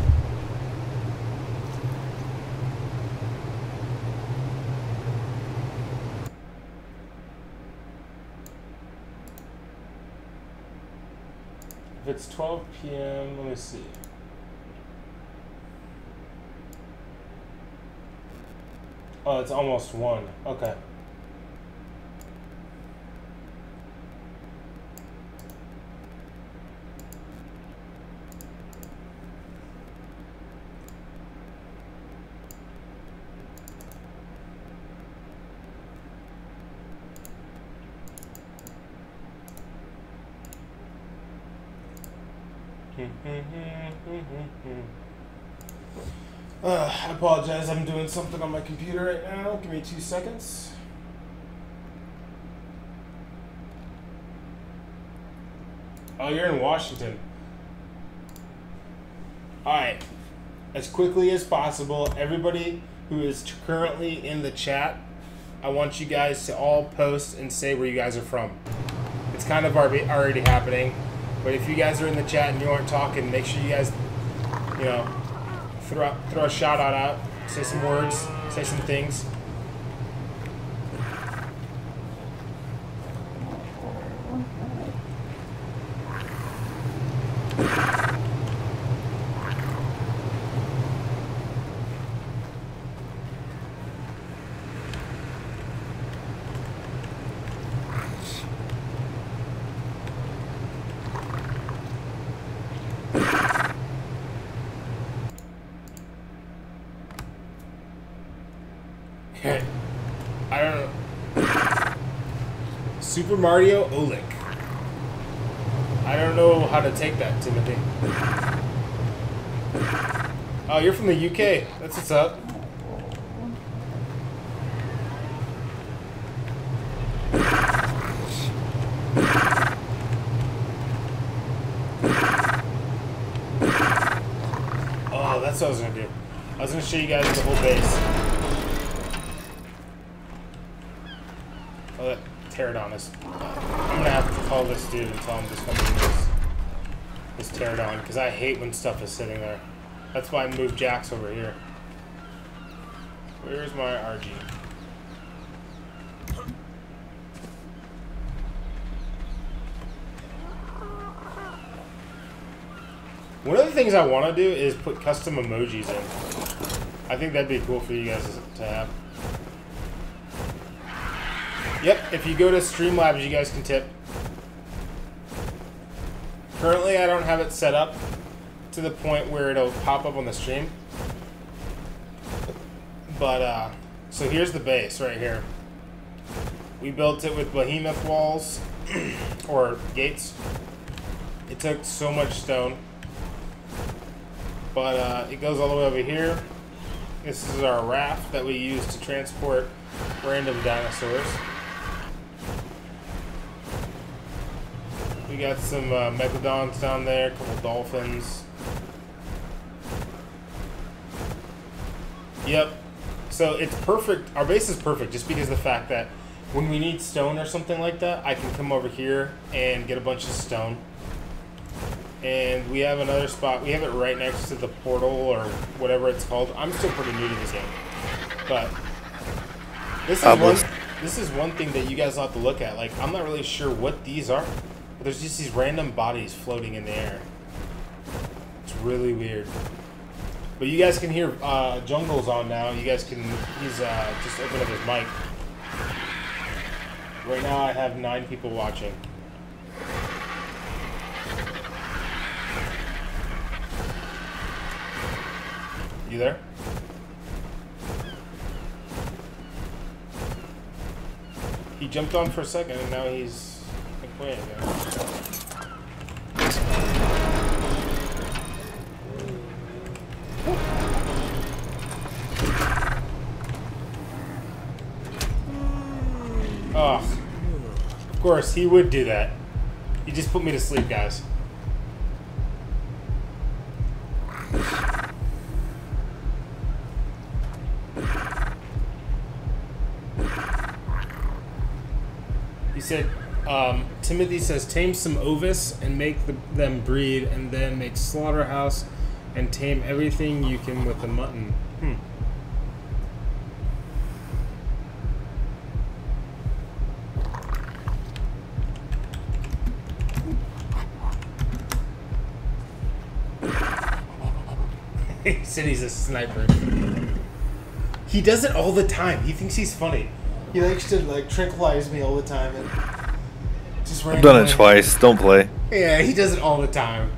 If it's 12 p.m., let me see. Oh, it's almost 1. Okay. I apologize, I'm doing something on my computer right now. Give me 2 seconds. Oh, you're in Washington. Alright. As quickly as possible, everybody who is currently in the chat, I want you guys to all post and say where you guys are from. It's kind of already happening. But if you guys are in the chat and you aren't talking, make sure you guys, you know, throw a shout out, say some words, say some things. I don't know. Super Mario Olik. I don't know how to take that, Timothy. Oh, you're from the UK. That's what's up. Oh, that's what I was gonna do. I was gonna show you guys the whole base. Oh, that pterodon is... I'm gonna have to call this dude and tell him to come do this pterodon, because I hate when stuff is sitting there. That's why I moved Jax over here. Where's my RG? One of the things I want to do is put custom emojis in. I think that'd be cool for you guys to have. Yep, if you go to Streamlabs, you guys can tip. Currently, I don't have it set up to the point where it'll pop up on the stream. But, so here's the base right here. We built it with behemoth walls, or gates. It took so much stone. But it goes all the way over here. This is our raft that we use to transport random dinosaurs. We got some megalodons down there, a couple dolphins. Yep. So it's perfect. Our base is perfect just because of the fact that when we need stone or something like that, I can come over here and get a bunch of stone. And we have another spot. We have it right next to the portal or whatever it's called. I'm still pretty new to this game, but this is one thing that you guys have to look at. Like, I'm not really sure what these are, but there's just these random bodies floating in the air. It's really weird. But you guys can hear Jungle's on now. You guys can. He's just opened up his mic. Right now, I have 9 people watching. You there? He jumped on for a second and now he's playing again. Oh, of course he would do that. He just put me to sleep, guys. Said, Timothy says, tame some ovis and make them breed, and then make slaughterhouse and tame everything you can with the mutton. He said he's a sniper. He does it all the time. He thinks he's funny. He likes to like tranquilize me all the time and just randomly. I've done it twice. Don't play. Yeah, he does it all the time.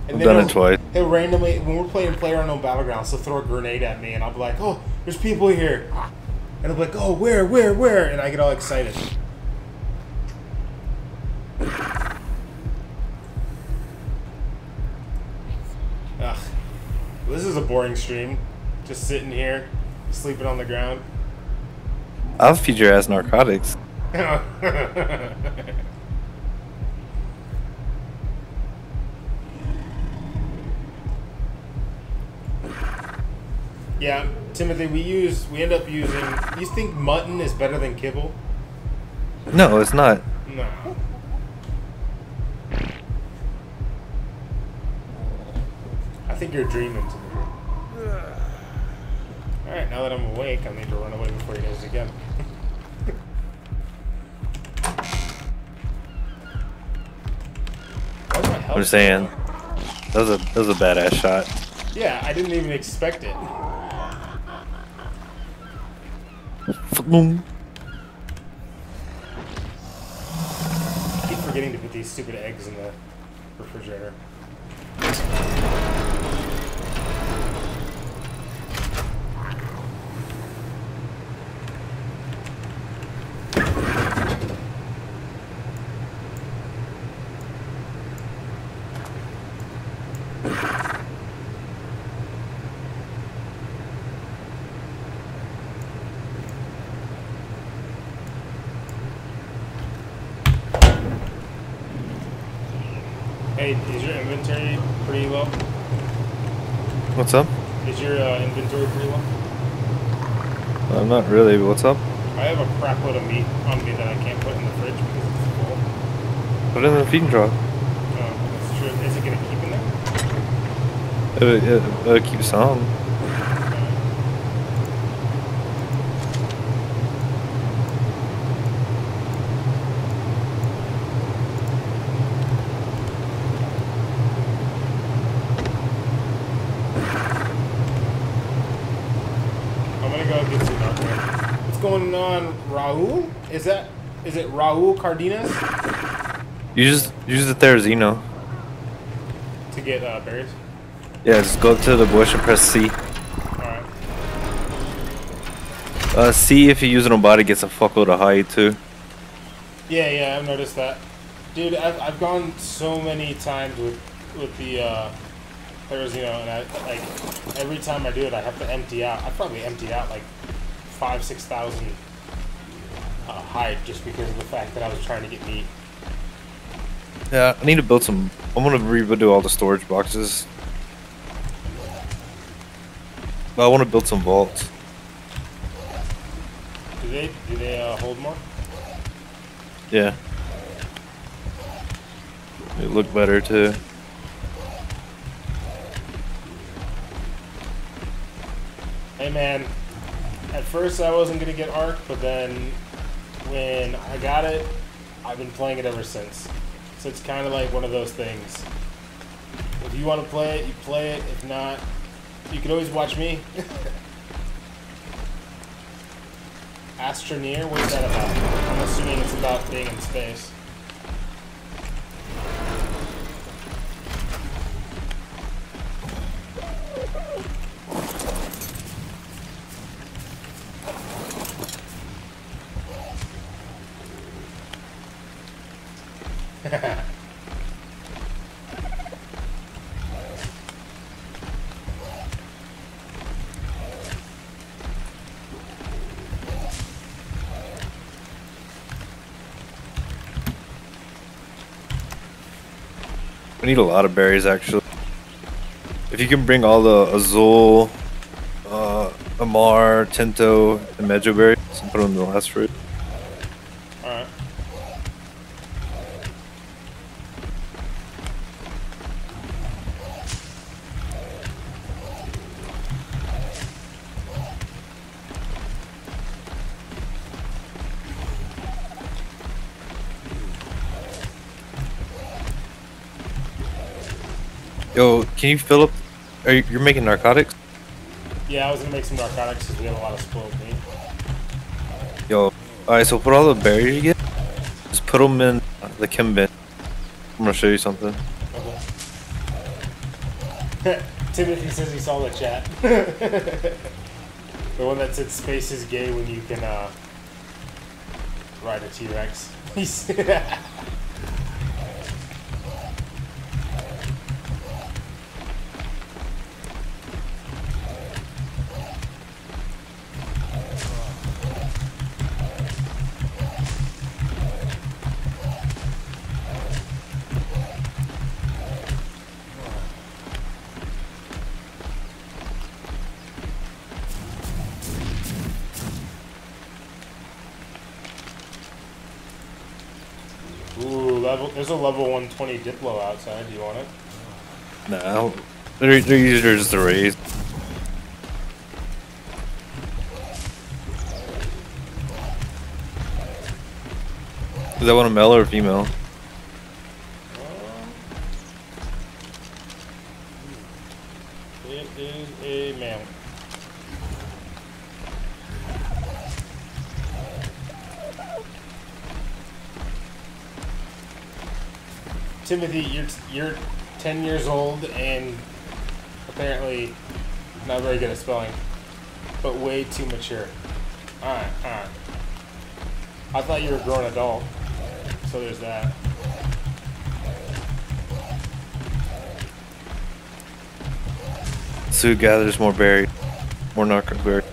And I've done it twice. He'll randomly, when we're playing PlayerUnknown Battlegrounds, he'll throw a grenade at me and I'll be like, "Oh, there's people here," and he'll be like, "Oh, where?" And I get all excited. Ugh, this is a boring stream. Just sitting here, sleeping on the ground. I'll feed your ass narcotics. Yeah, Timothy, we end up using... You think mutton is better than kibble? No, it's not. No. I think you're dreaming, Timothy. Alright, now that I'm awake, I need to run away before he does it again. I'm just saying, that was a badass shot. Yeah, I didn't even expect it. Boom. I keep forgetting to put these stupid eggs in the refrigerator. Hey, is your inventory pretty low? What's up? Is your inventory pretty low? Not really, but what's up? I I have a crap load of meat on me that I can't put in the fridge because it's full. Put it in the feeding trough. Oh, that's true. Is it gonna keep in there? It'll keep some. What's going on, Raul? Is it Raul Cardenas? Use the Therizino. To get berries? Yeah, just go up to the bush and press C. Alright. C if you use it on body gets a fuckload of height too. Yeah, I've noticed that. Dude, I've gone so many times with the Therizino, and like every time I do it I have to empty out. I probably emptied out like 5,000-6,000 hide just because of the fact that I was trying to get meat. Yeah, I need to build some. I'm gonna redo all the storage boxes. But I want to build some vaults. Do they hold more? Yeah. They look better too. Hey man, at first I wasn't gonna get ARK, but then when I got it, I've been playing it ever since. So it's kind of like one of those things. If you want to play it, you play it. If not, you can always watch me. Astroneer? What is that about? I'm assuming it's about being in space. We need a lot of berries actually. If you can bring all the Azul, Amar, Tinto, and Mejo berries and put them in the last fruit. Alright. Yo, can you fill up? You're making narcotics? Yeah, I was gonna make some narcotics because we have a lot of spoiled meat. Yo, alright, so put all the berries you get, just put them in the chem bin. I'm gonna show you something. Okay. Timothy says he saw the chat. The one that said space is gay when you can ride a T-Rex. There's a level 120 Diplo outside. Do you want it? No, they're easier just to raise. Does that want a male or a female? It is a male. Timothy, you're 10 years old and apparently not very good at spelling, but way too mature. Alright. I thought you were a grown adult, so there's that. Sue gathers more berries, more narco berries.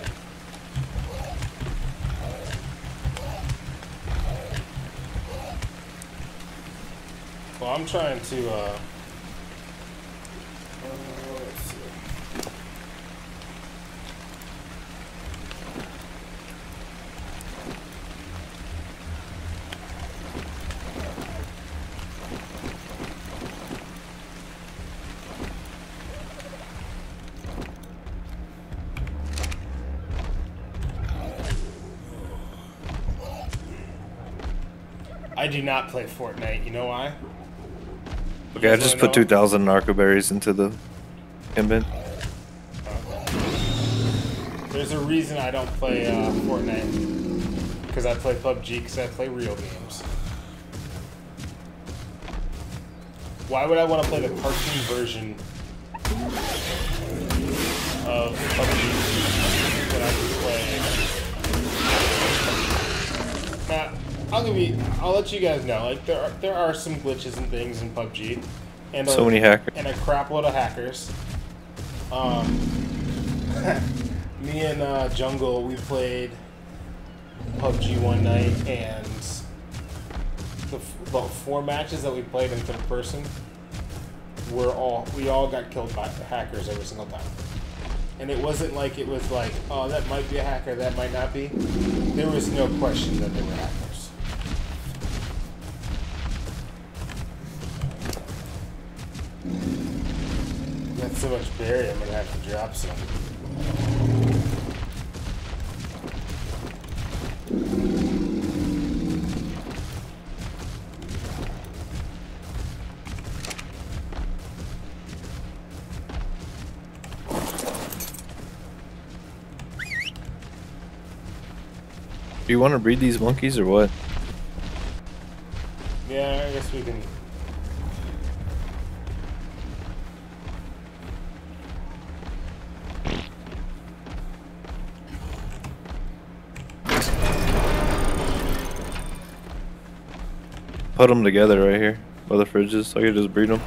Well, I'm trying to, let's see. I do not play Fortnite. You know why? Okay, I just put 2,000 narco berries into the bin. There's a reason I don't play Fortnite. Because I play PUBG, because I play real games. Why would I want to play the cartoon version of PUBG when I can play? I'll let you guys know. Like there are some glitches and things in PUBG, and so many hackers and a crap load of hackers. Me and Jungle, we played PUBG one night, and the 4 matches that we played in third person we all got killed by hackers every single time. And it wasn't like it was like, oh, that might be a hacker, that might not be. There was no question that they were hackers. Got so much berry, I'm gonna have to drop some. Do you want to breed these monkeys or what? Yeah, I guess we can. Put them together right here by the fridges so I can just breed them.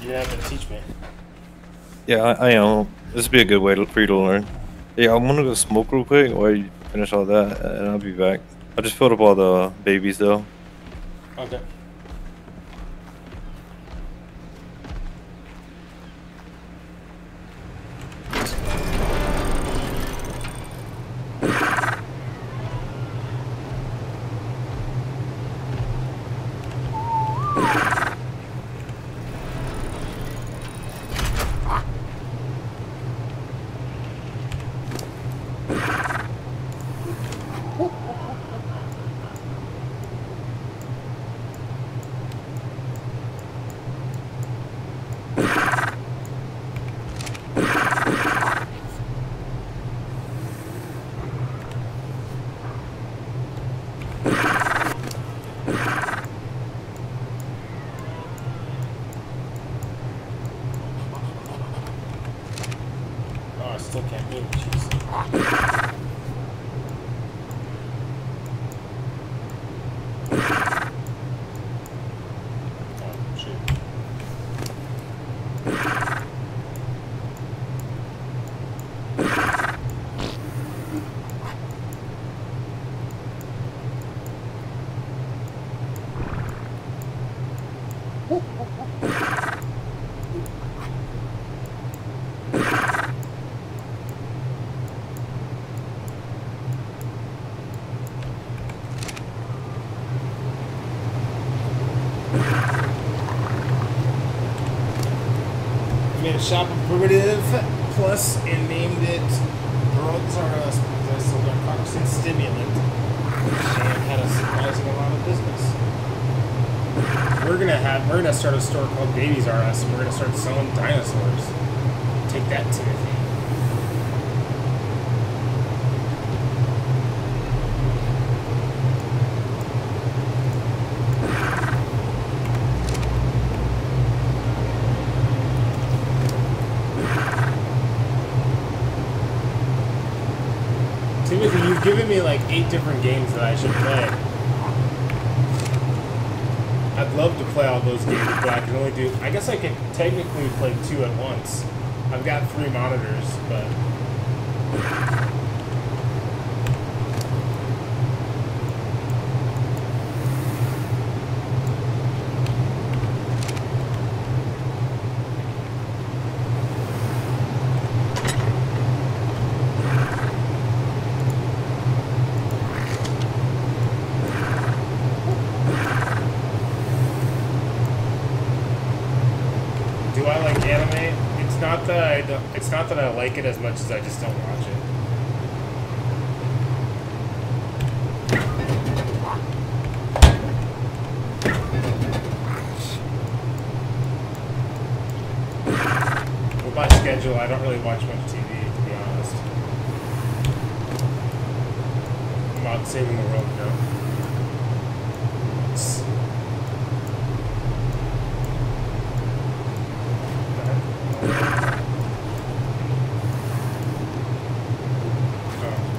You have to teach me. Yeah, I know. This would be a good way for you to learn. Yeah, I'm gonna go smoke real quick while you finish all that, and I'll be back. I just filled up all the babies though. Okay. Shop of Primitive Plus and named it Drugs Are a Narcotic Stimulant, and had a surprising amount of business. We're gonna start a store called Babies R Us, and we're gonna start selling dinosaurs. Take that, Timothy. You've given me like 8 different games that I should play. I'd love to play all those games, but I can only do... I guess I could technically play 2 at once. I've got 3 monitors, but... It's not that I like it as much as I just don't watch it. schedule. I don't really watch much TV, to be honest. I'm out saving the world, you know?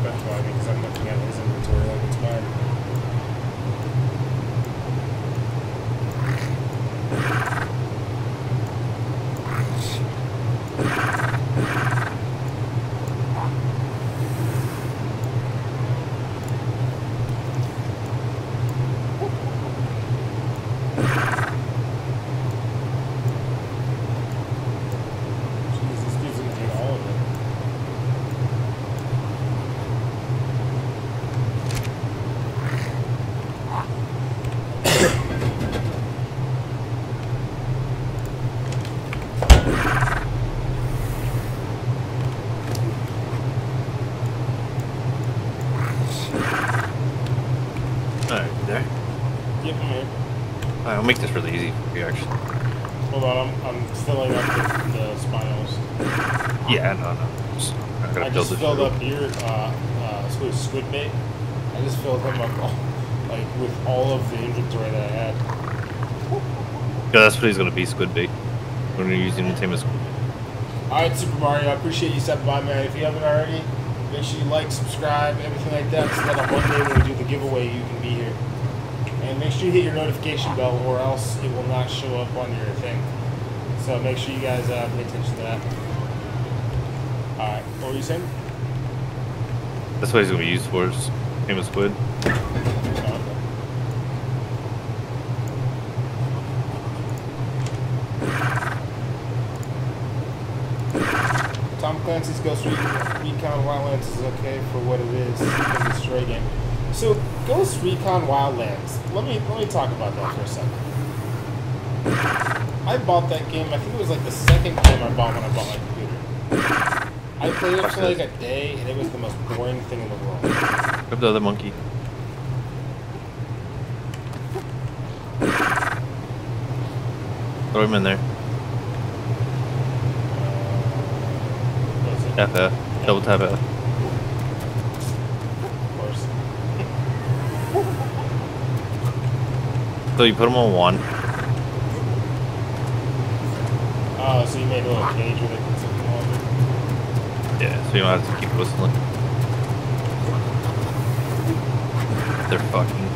That's why, because I'm looking at his inventory like it's mine. I'll make this really easy for you, actually. Hold on, I'm filling up the spinals. Yeah, no. I just filled up your squid bait. I just filled him up like with all of the inventory that I had. Yeah, that's what he's gonna be, squid bait. We're gonna use him the same as squid bait. Alright, Super Mario, I appreciate you stepping by, man. If you haven't already, make sure you like, subscribe, everything like that, so that on Monday when we do the giveaway, you can be here. And make sure you hit your notification bell, or else it will not show up on your thing. So make sure you guys pay attention to that. Alright, what were you saying? That's what he's gonna be used for, is same as squid. Tom Clancy's Ghost Recon Wildlands is okay for what it is. It's a destroy game. So Ghost Recon Wildlands. Let me talk about that for a second. I bought that game. I think it was like the second game I bought when I bought my computer. I played it for like a day, and it was the most boring thing in the world. Grab the other monkey. Throw him in there. Tap F. Double tap F. So you put them on one. Oh, so you made a little cage with it. Yeah, so you don't have to keep whistling. They're fucking.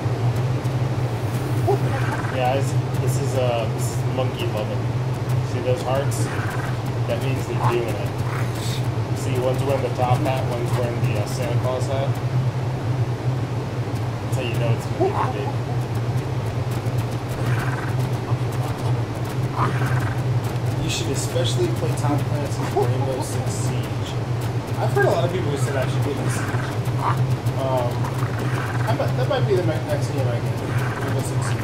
Yeah, this is monkey loving. See those hearts? That means they're doing it. See, one's wearing the top hat, one's wearing the Santa Claus hat. That's how you know it's gonna be big. You should especially play Tom Clancy's Rainbow Six Siege. I've heard a lot of people who said I should get this Siege. That might be the next game I get. Rainbow Six Siege.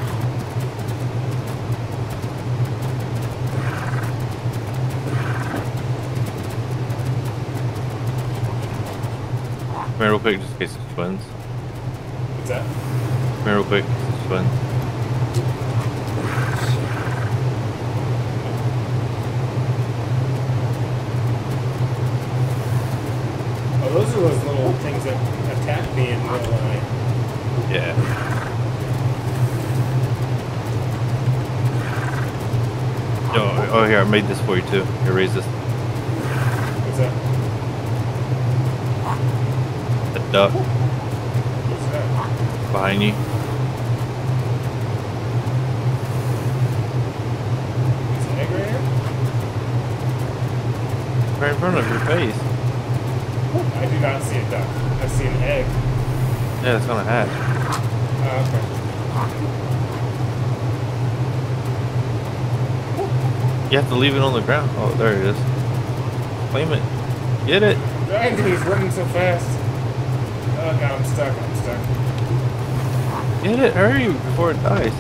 Come here real quick, just in case it's twins. What's that? Come here real quick, it's twins. Oh, those are those little things that attack me in the middle of the night. Yeah. Oh, here, I made this for you too. Here, raise this. What's that? A duck. What's that? Behind you. Is an egg right here? Right in front of your face. I do not see a duck. I see an egg. Yeah, it's gonna hatch. Oh, okay. You have to leave it on the ground. Oh, there it is. Claim it. Get it. Dang, he's running so fast. Oh, God, I'm stuck. I'm stuck. Get it. Hurry before it dies.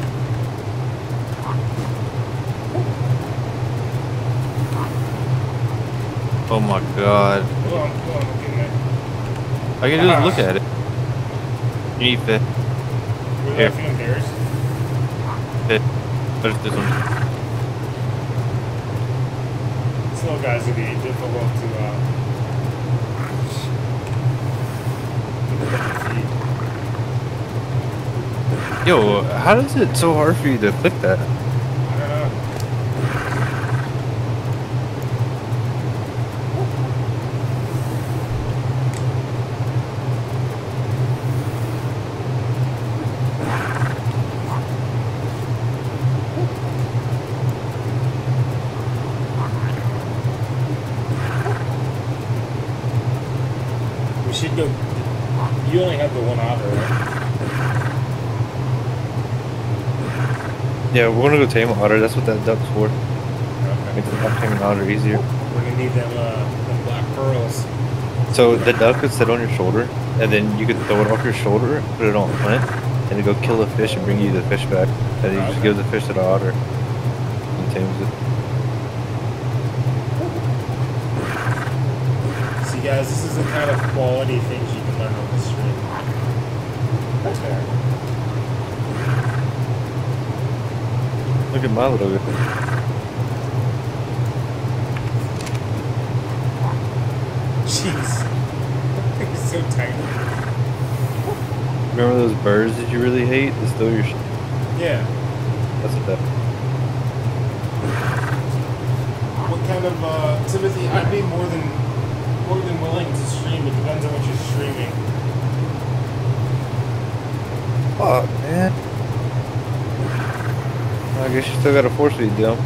Oh my god. Hold on, I'm getting there. All you can do is look at it. You need fit. Were Here. they feeding bears? Fit. There's this one. So personal guys would be difficult to feed. Yo, how is it so hard for you to click that? I don't know. We should go. You only have the one otter, right? Yeah, we're gonna go tame an otter. That's what that duck's for. Okay. Makes taming an otter easier. We're gonna need them black pearls. So the duck could sit on your shoulder, and then you could throw it off your shoulder, put it on a flint, and then go kill the fish and bring you the fish back. And then you just give the fish to the otter and tames it. See, guys, this is the kind of quality things you can learn on the stream. That's fair. Look at my little guy. Jeez. He's so tiny. Remember those birds that you really hate? It's still your Yeah. That's what that. What kind of, Timothy, I'd be more than willing to stream. It depends on what you're streaming. Oh, man. I guess you still gotta force feed them.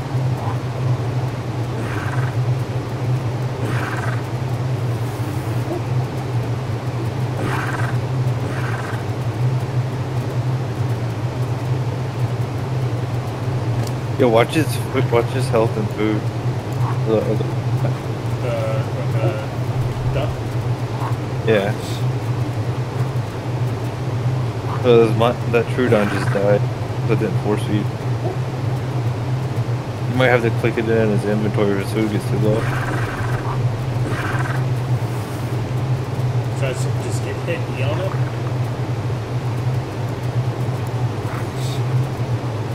Yo, watch his health and food. The Duck? yeah. That Trudon just died. So it didn't force feed. You might have to click it in his inventory if his food gets too low. So I just get hit E on it?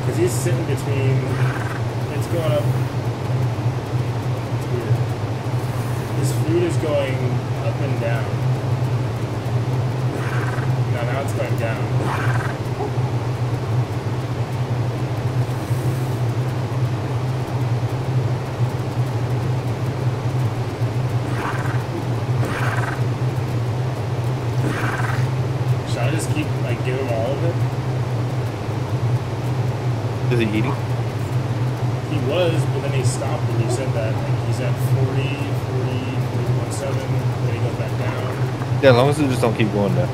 Because he's sitting between... It's going up... It's weird. His food is going up and down. No, now it's going down. Should I just keep, like, give him all of it? Is he eating? He was, but then he stopped when you said that. Like, he's at 40, 41.7, then he goes back down. Yeah, as long as it just don't keep going down.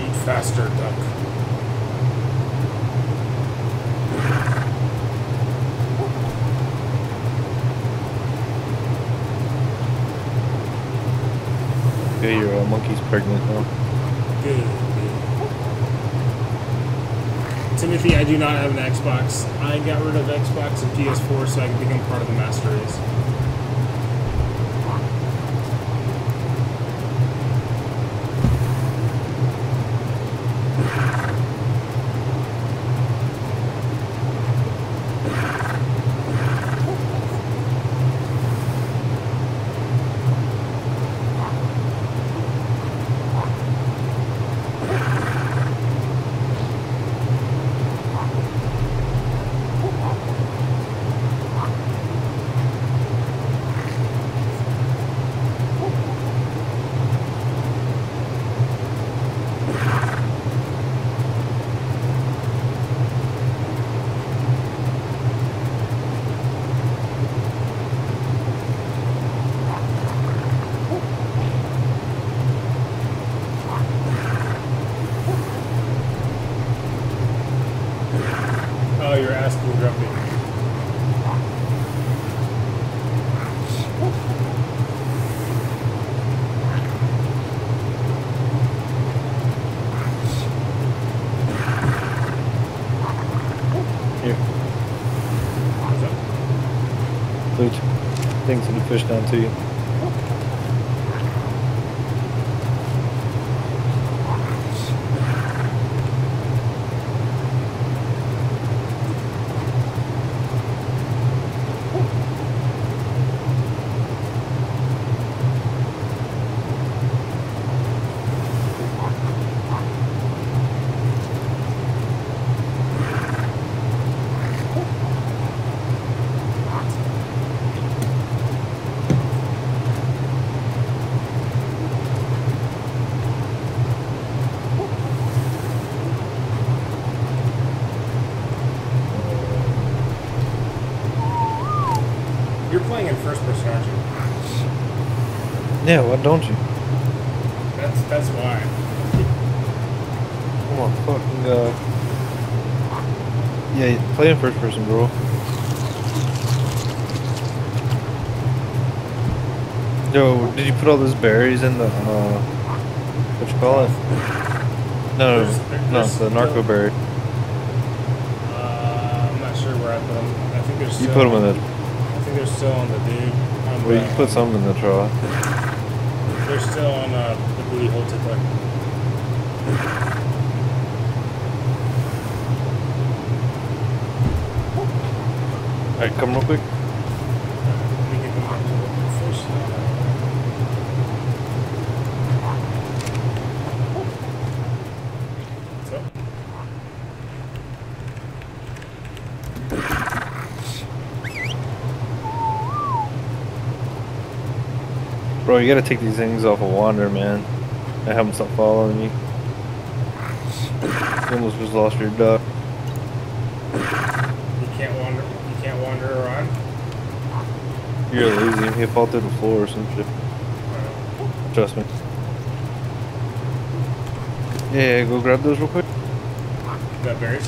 Eat faster, duck. Yeah, your monkey's pregnant now. Good. Timothy, I do not have an Xbox. I got rid of Xbox and PS4 so I can become part of the Master Race. Oh, you're asking Grumpy. Here. What's up? Loot. Things to the fish down to you. You're playing in first person, aren't you? Yeah, why don't you? That's why. Come on, fucking yeah, play in first person, bro. Yo, did you put all those berries in the what you call it? No, it's the narco berry. I'm not sure where I put them. I think they're still. You put them in the. I think they're still on the dude. Well, you put some in the trough. They're still on the booty hole tickler. Alright, come real quick. Let me get them out to the fish. What's up? Bro, you gotta take these things off of wander, man. I have them stop following you. You almost just lost your duck. You can't wander around. You're lazy. He'll fall through the floor or some shit. Trust me. Yeah, go grab those real quick. You got berries?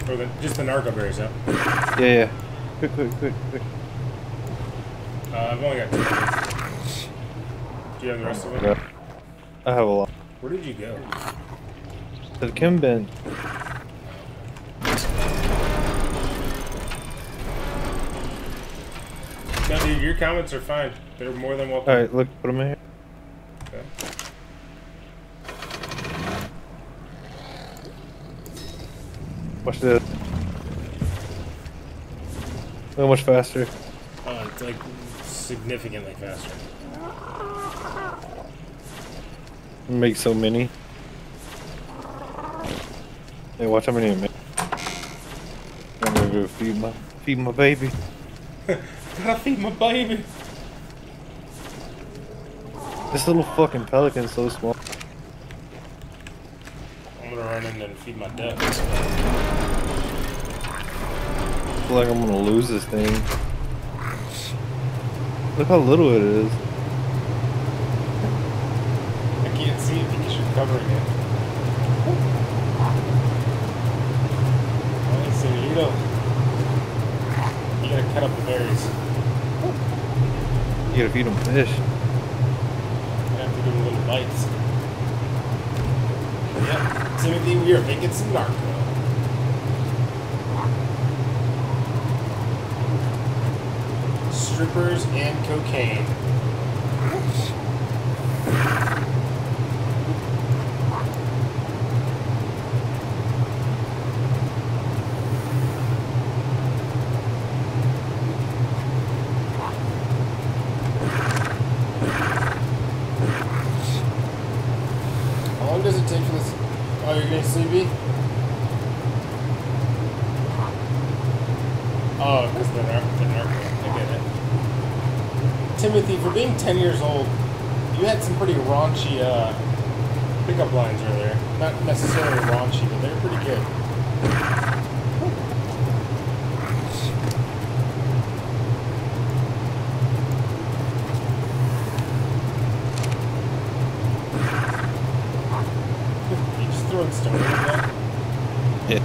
Or just the narco berries, huh? Yeah. Quick. I've only got 2. Do you have the rest of them? Yeah. I have a lot. Where did you go? To the chem bin. No, dude, your comments are fine. They're more than welcome. Alright, look, put them in here. Okay. Watch this. How much faster? It's like significantly faster. Make so many. Hey, watch how many I make. I'm gonna go feed my baby. Gotta feed my baby. This little fucking pelican's so small. I'm gonna run in and feed my ducks. I feel like I'm gonna lose this thing. Look how little it is. I can't see it because you're covering it. Alright, so you gotta cut up the berries. You gotta feed them fish. You have to do little bites. Yep, Timothy, we are making some narco. Strippers and cocaine. How long does it take for this? Oh, you're getting sleepy? Oh, because the narco. I get it. Timothy, for being 10 years old, you had some pretty raunchy pickup lines earlier. Not necessarily raunchy, but they were pretty good. You just throwing stones at that? Yeah.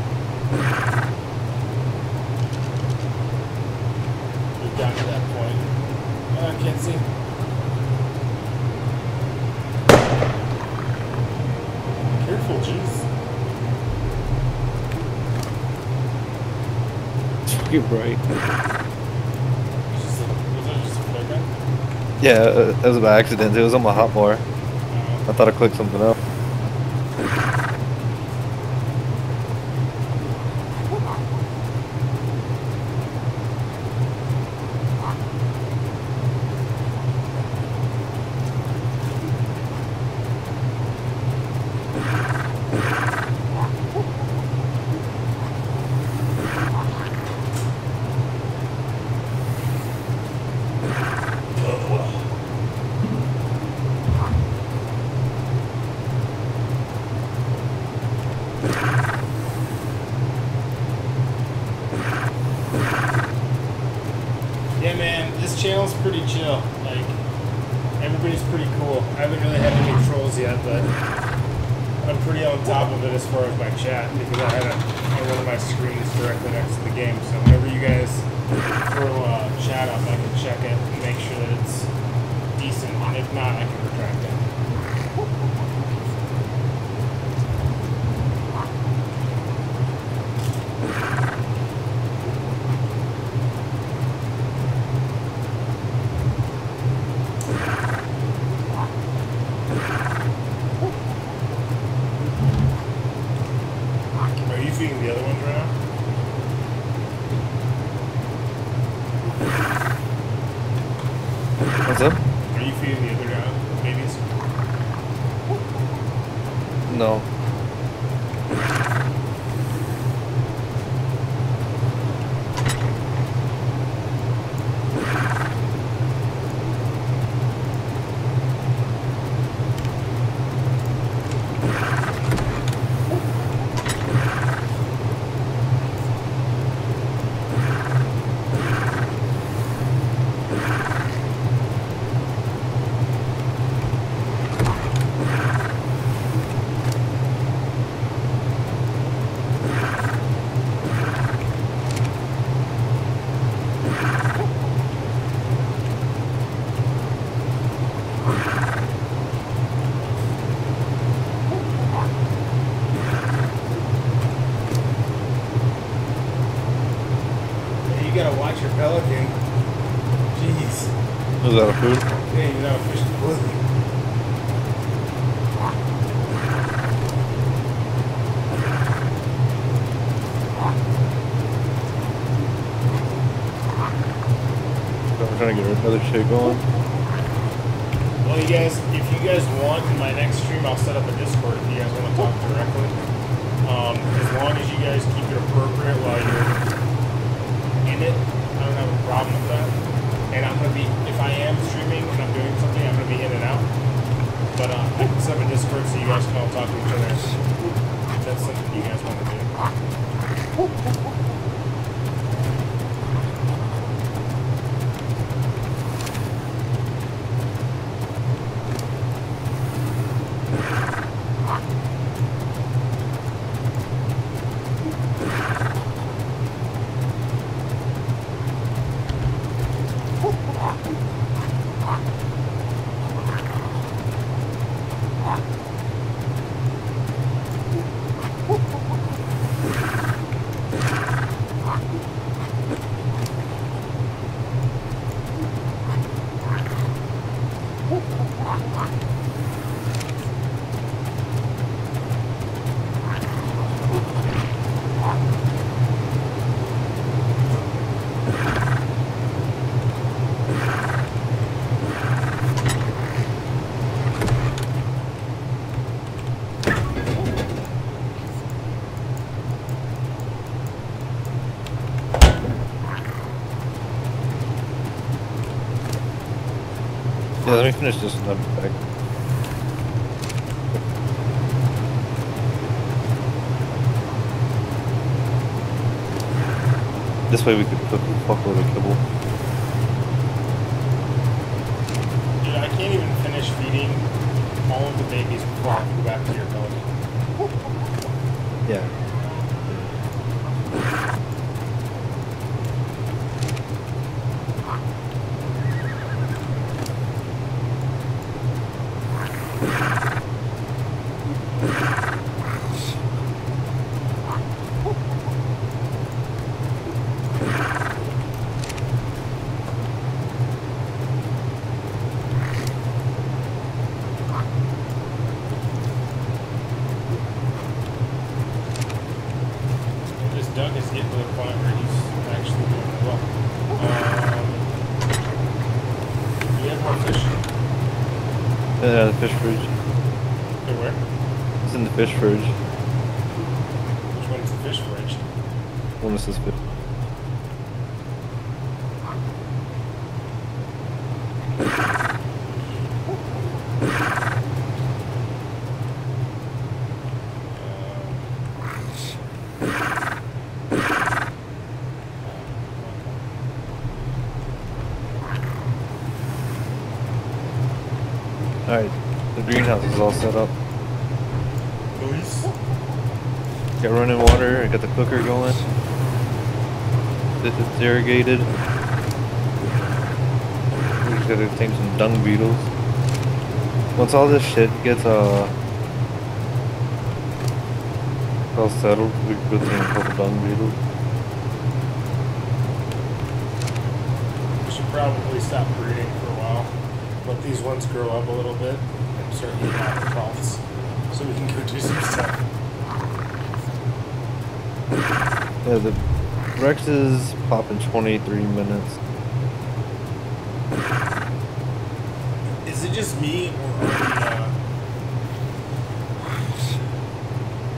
We've gotten to that point. I can't see. Careful, jeez. You're right. Was that just a flare gun? Yeah, it was by accident. It was on my hotbar. I thought I clicked something up. Yeah, man, this channel's pretty chill. Like, everybody's pretty cool. I haven't really had any trolls yet, but I'm pretty on top of it as far as my chat because I had one of my screens directly next to the game. So whenever you guys throw chat up, I can check it and make sure that it's decent. And if not, I can retract it. What's up? Are you feeding the other babies? No. Was that a food? Yeah, you know, fish to pussy. I'm trying to get another shit going. Well, you guys, if you guys want, in my next stream, I'll set up a Discord if you guys want to talk directly. As long as you guys keep it appropriate while you're in it, I don't have a problem with that. And I'm going to be, if I am streaming and I'm doing something, I'm going to be in and out. But I can set up a Discord so you guys can all talk to each other if that's something you guys want to do. Yeah, let me finish this and then I'll be back. This way we could cook a fuckload of kibble. Dude, I can't even finish feeding all of the babies before I go back to your belly. Yeah. Yeah, the fish fridge. Okay, where? It's in the fish fridge. Which one's the fish fridge? One that says fish. Alright, the greenhouse is all set up. Nice. Got running water, I got the cooker going. It's irrigated. We just gotta tame some dung beetles. Once all this shit gets all settled, we can put in a couple dung beetles. We should probably stop breeding for a while. Let these ones grow up a little bit and start eating out the troughs so we can go do some stuff. Yeah, the Rex is popping 23 minutes. Is it just me or are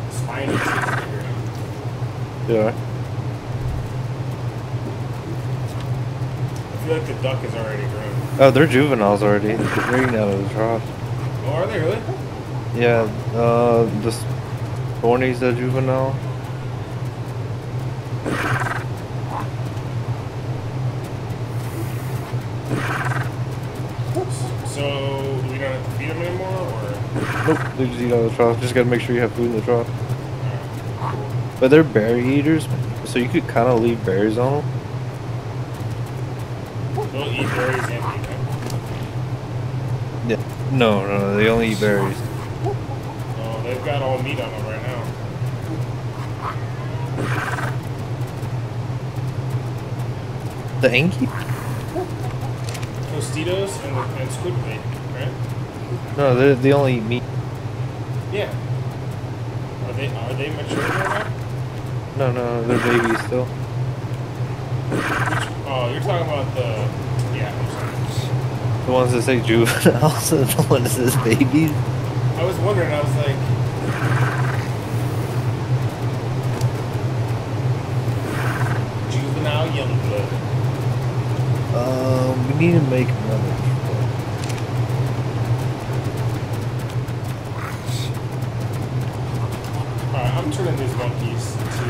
the spiny things bigger? Yeah. I feel like the duck is already grown. Oh, they're juveniles already. They're breeding out of the trough. Oh, are they really? Yeah, the Thorny's a juvenile. So, we don't have to feed them anymore, or? Nope, they just eat out of the trough. Just gotta make sure you have food in the trough. Alright, cool. But they're berry eaters, so you could kind of leave berries on them. They'll eat berries and meat, right? Yeah. No, they only eat berries. Oh, they've got all meat on them right now. The Anki? Tostitos and squid bait, right? No, they only eat meat. Yeah. Are they mature right now? No, they're babies still. Oh, you're talking about the... Yeah, I'm sorry. The ones that say juveniles and the ones that says babies. I was wondering, I was like... Juvenile Youngblood. We need to make another. Alright, I'm turning these monkeys to,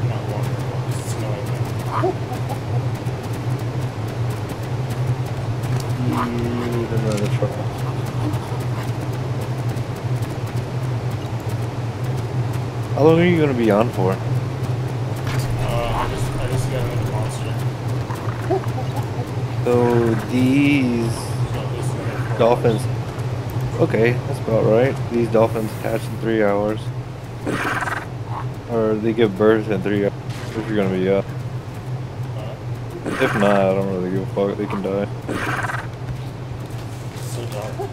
not wandering ones. It's annoying them. Need another truck. How long are you gonna be on for? I just got another monster. So these So this is another dolphins. Okay, that's about right. These dolphins hatch in 3 hours. Or they give birth in 3 hours if you're gonna be up. If not, I don't really give a fuck. They can die. So dark.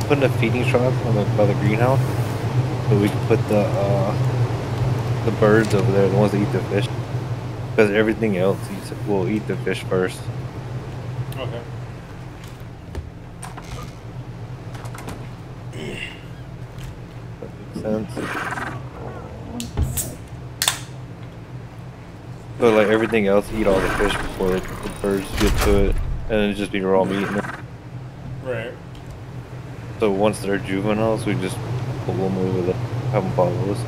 Putting a feeding trough by the greenhouse, so we can put the birds over there, the ones that eat the fish, because everything else will eat the fish first. Okay. That makes sense. So like everything else, eat all the fish before the birds get to it, and then just be raw meat in it. Right. So once they're juveniles, we just pull them over there, have them follow us.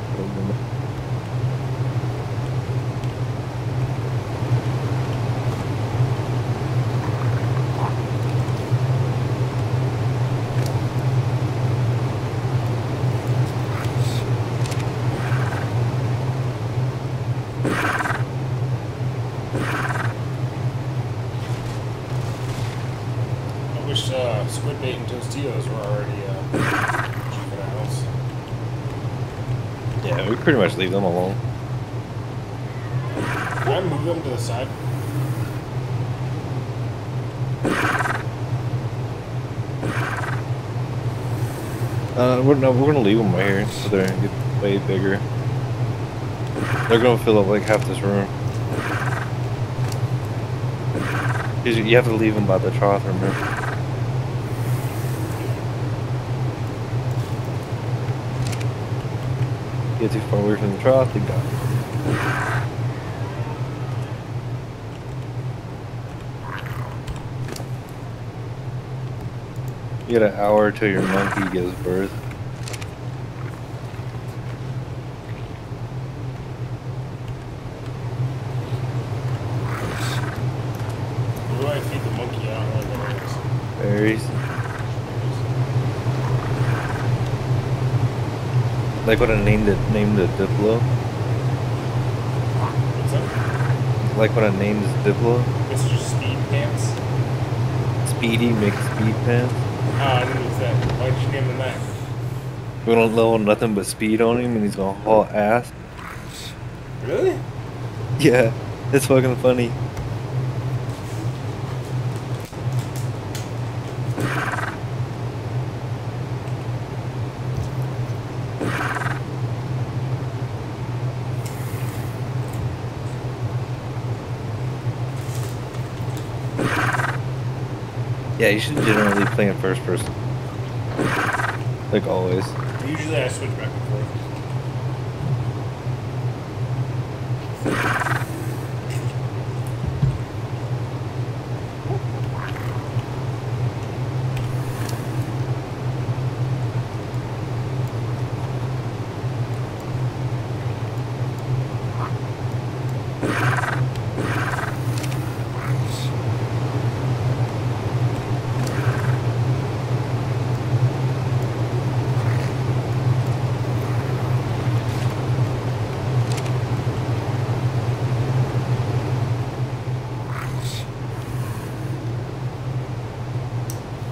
I wish squid bait and Tostitos were already juveniles. Yeah, we pretty much leave them alone. Can I move them to the side? We're gonna leave them right here so they get way bigger. They're gonna fill up like half this room. 'Cause you have to leave them by the trough, remember? Get too far away from the trough, they got it. You got an hour till your monkey gives birth. Where do I feed the monkey out? Berries. Like what I named it Diplo. What's that? Like what I named this Diplo. Mr. Speed Pants? Speedy makes speed pants. Oh, I didn't know that. Why'd you name him that? We're gonna level nothing but speed on him and he's gonna haul ass. Really? Yeah, it's fucking funny. Yeah, you should generally play in first person. Like always. Usually I switch back and forth.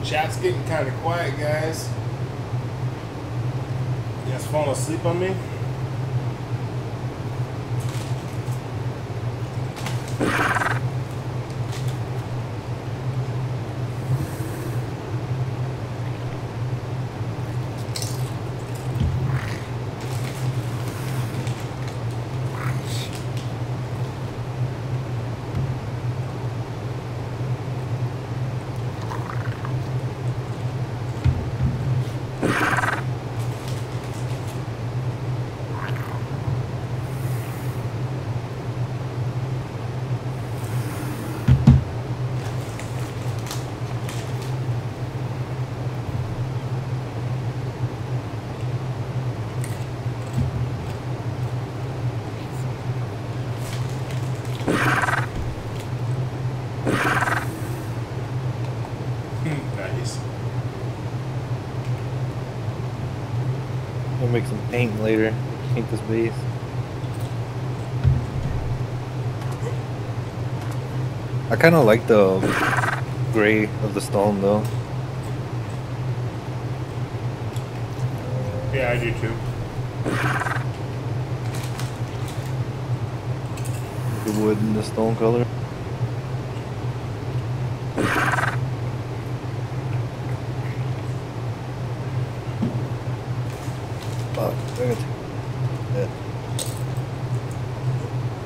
Chat's getting kind of quiet, guys. You guys falling asleep on me? Nice. We'll make some paint later. Paint this base. I kind of like the gray of the stone though. Yeah, I do too. The wood and the stone color. Fuck, I gotta take that.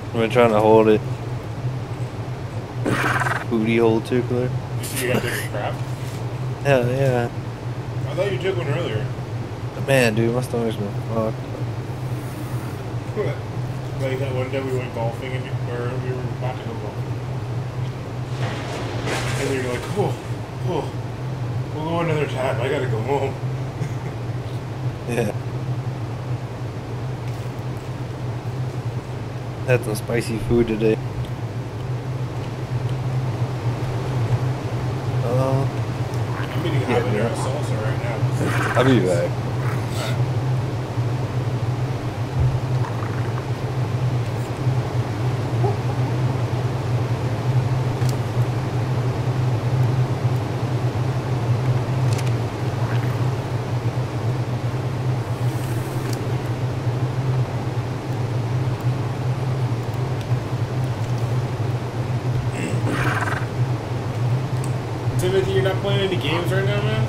I've been trying to hold it. Booty hole tickler. You got this crap? Hell yeah. I thought you took one earlier. Man, dude, my stomach's been fucked. Like that one day we went golfing and or we were about to go golfing. And you're like, oh, we'll go another time. I gotta go home. Yeah. Had some spicy food today. I'm eating habanero salsa right now. I'll be back. Timothy, you're not playing any games right now, man?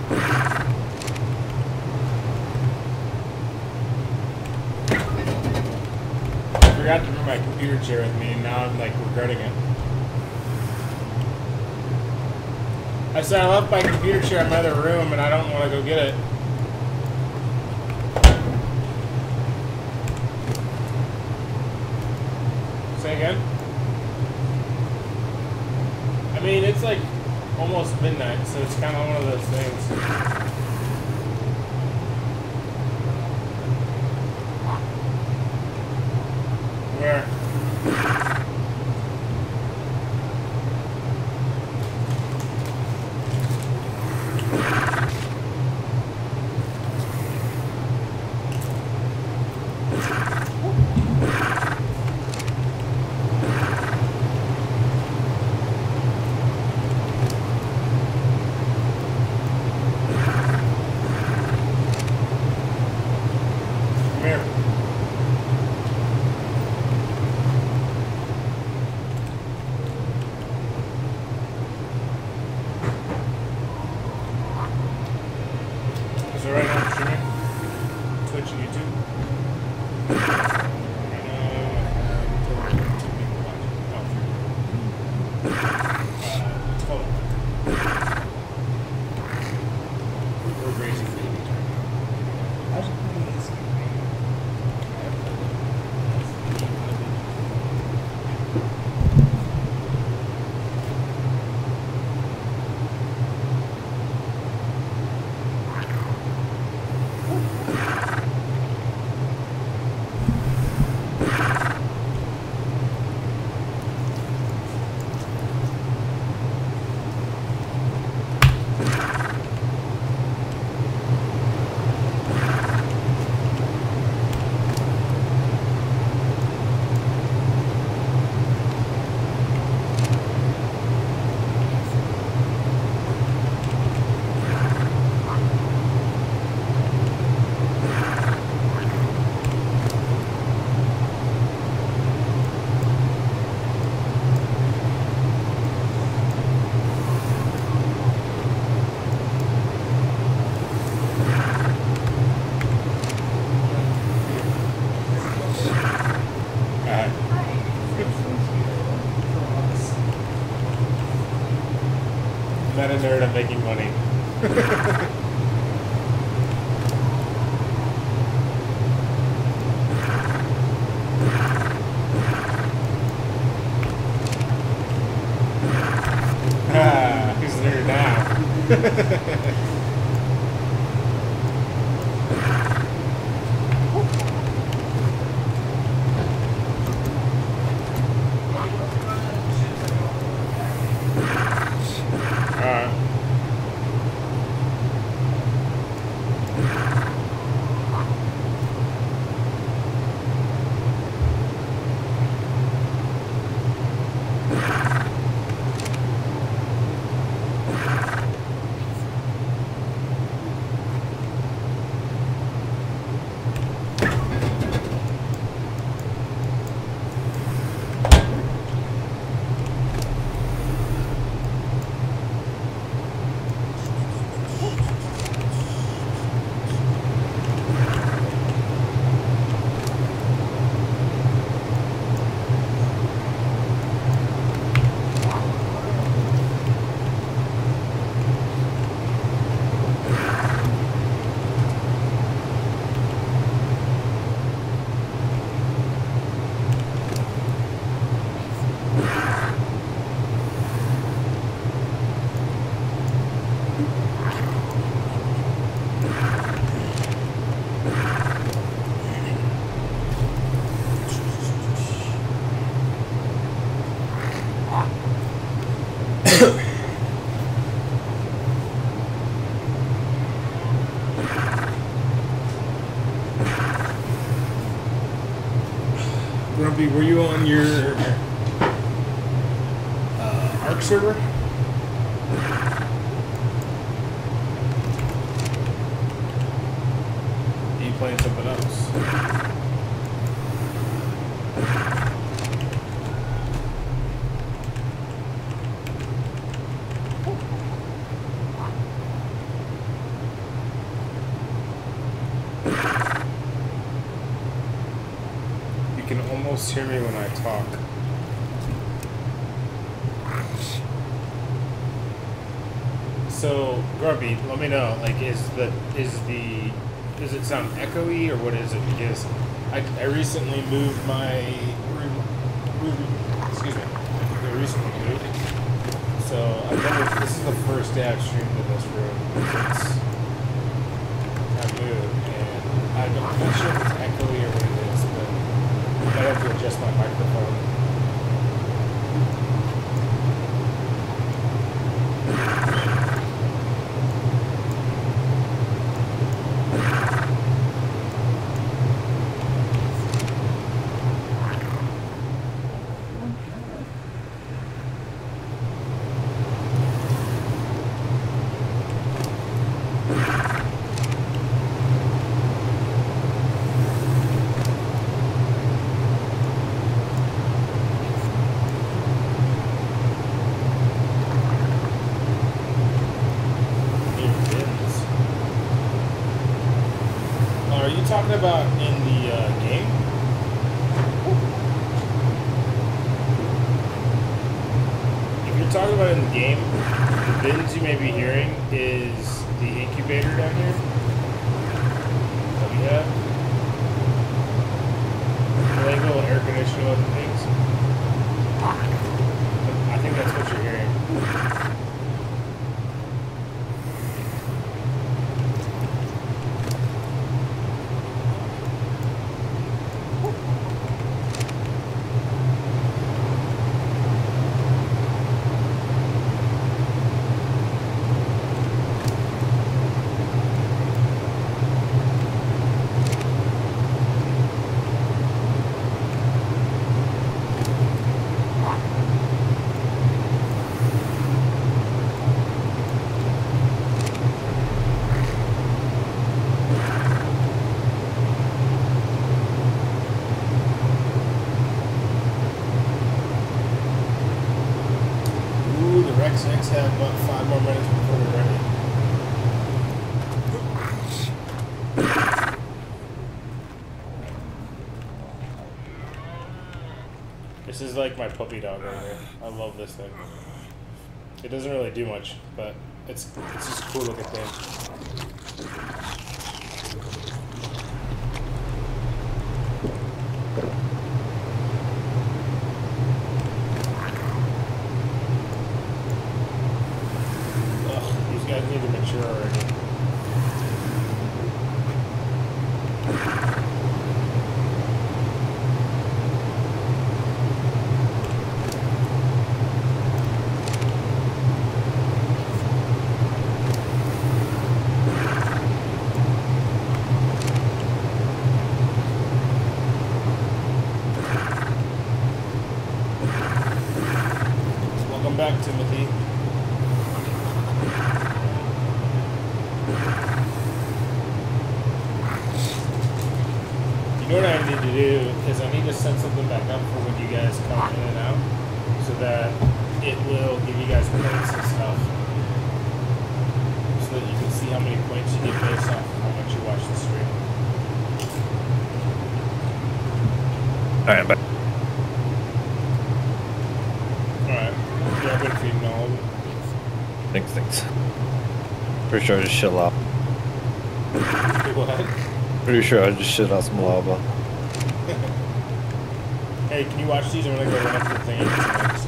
I forgot to bring my computer chair with me, and now I'm like regretting it. I said I left my computer chair in my other room, and I don't want to go get it. Say again? I mean, it's like almost midnight, so it's kind of one of those things. Where? Nerd of making money. Who's the nerd now? Grumpy, were you on your ARK server? Are you playing something else? You can almost hear me when I talk. So, Grubby, let me know. Like, does it sound echoey or what is it? Because I recently moved my excuse me. I recently moved. So this is the first day I've streamed in this room since I moved, and I'm not sure if it's echoey or what it is, but I might have to adjust my microphone. About in the game? If you're talking about in the game, the bins you may be hearing is the incubator down here that we have. Like little air conditioner and things. I think that's what you're hearing. This is like my puppy dog right here. I love this thing. It doesn't really do much, but it's just a cool looking thing. Ugh, these guys need to mature already. Back, Timothy. You know what I need to do is I need to set something back up for when you guys come in and out so that it will give you guys points and stuff so that you can see how many points you get based off of how much you watch the stream. Alright, but Thanks. Pretty sure I just shit out. What? Pretty sure I just shit out some lava. Hey, can you watch these? I'm gonna go run up to the thing and get some eggs.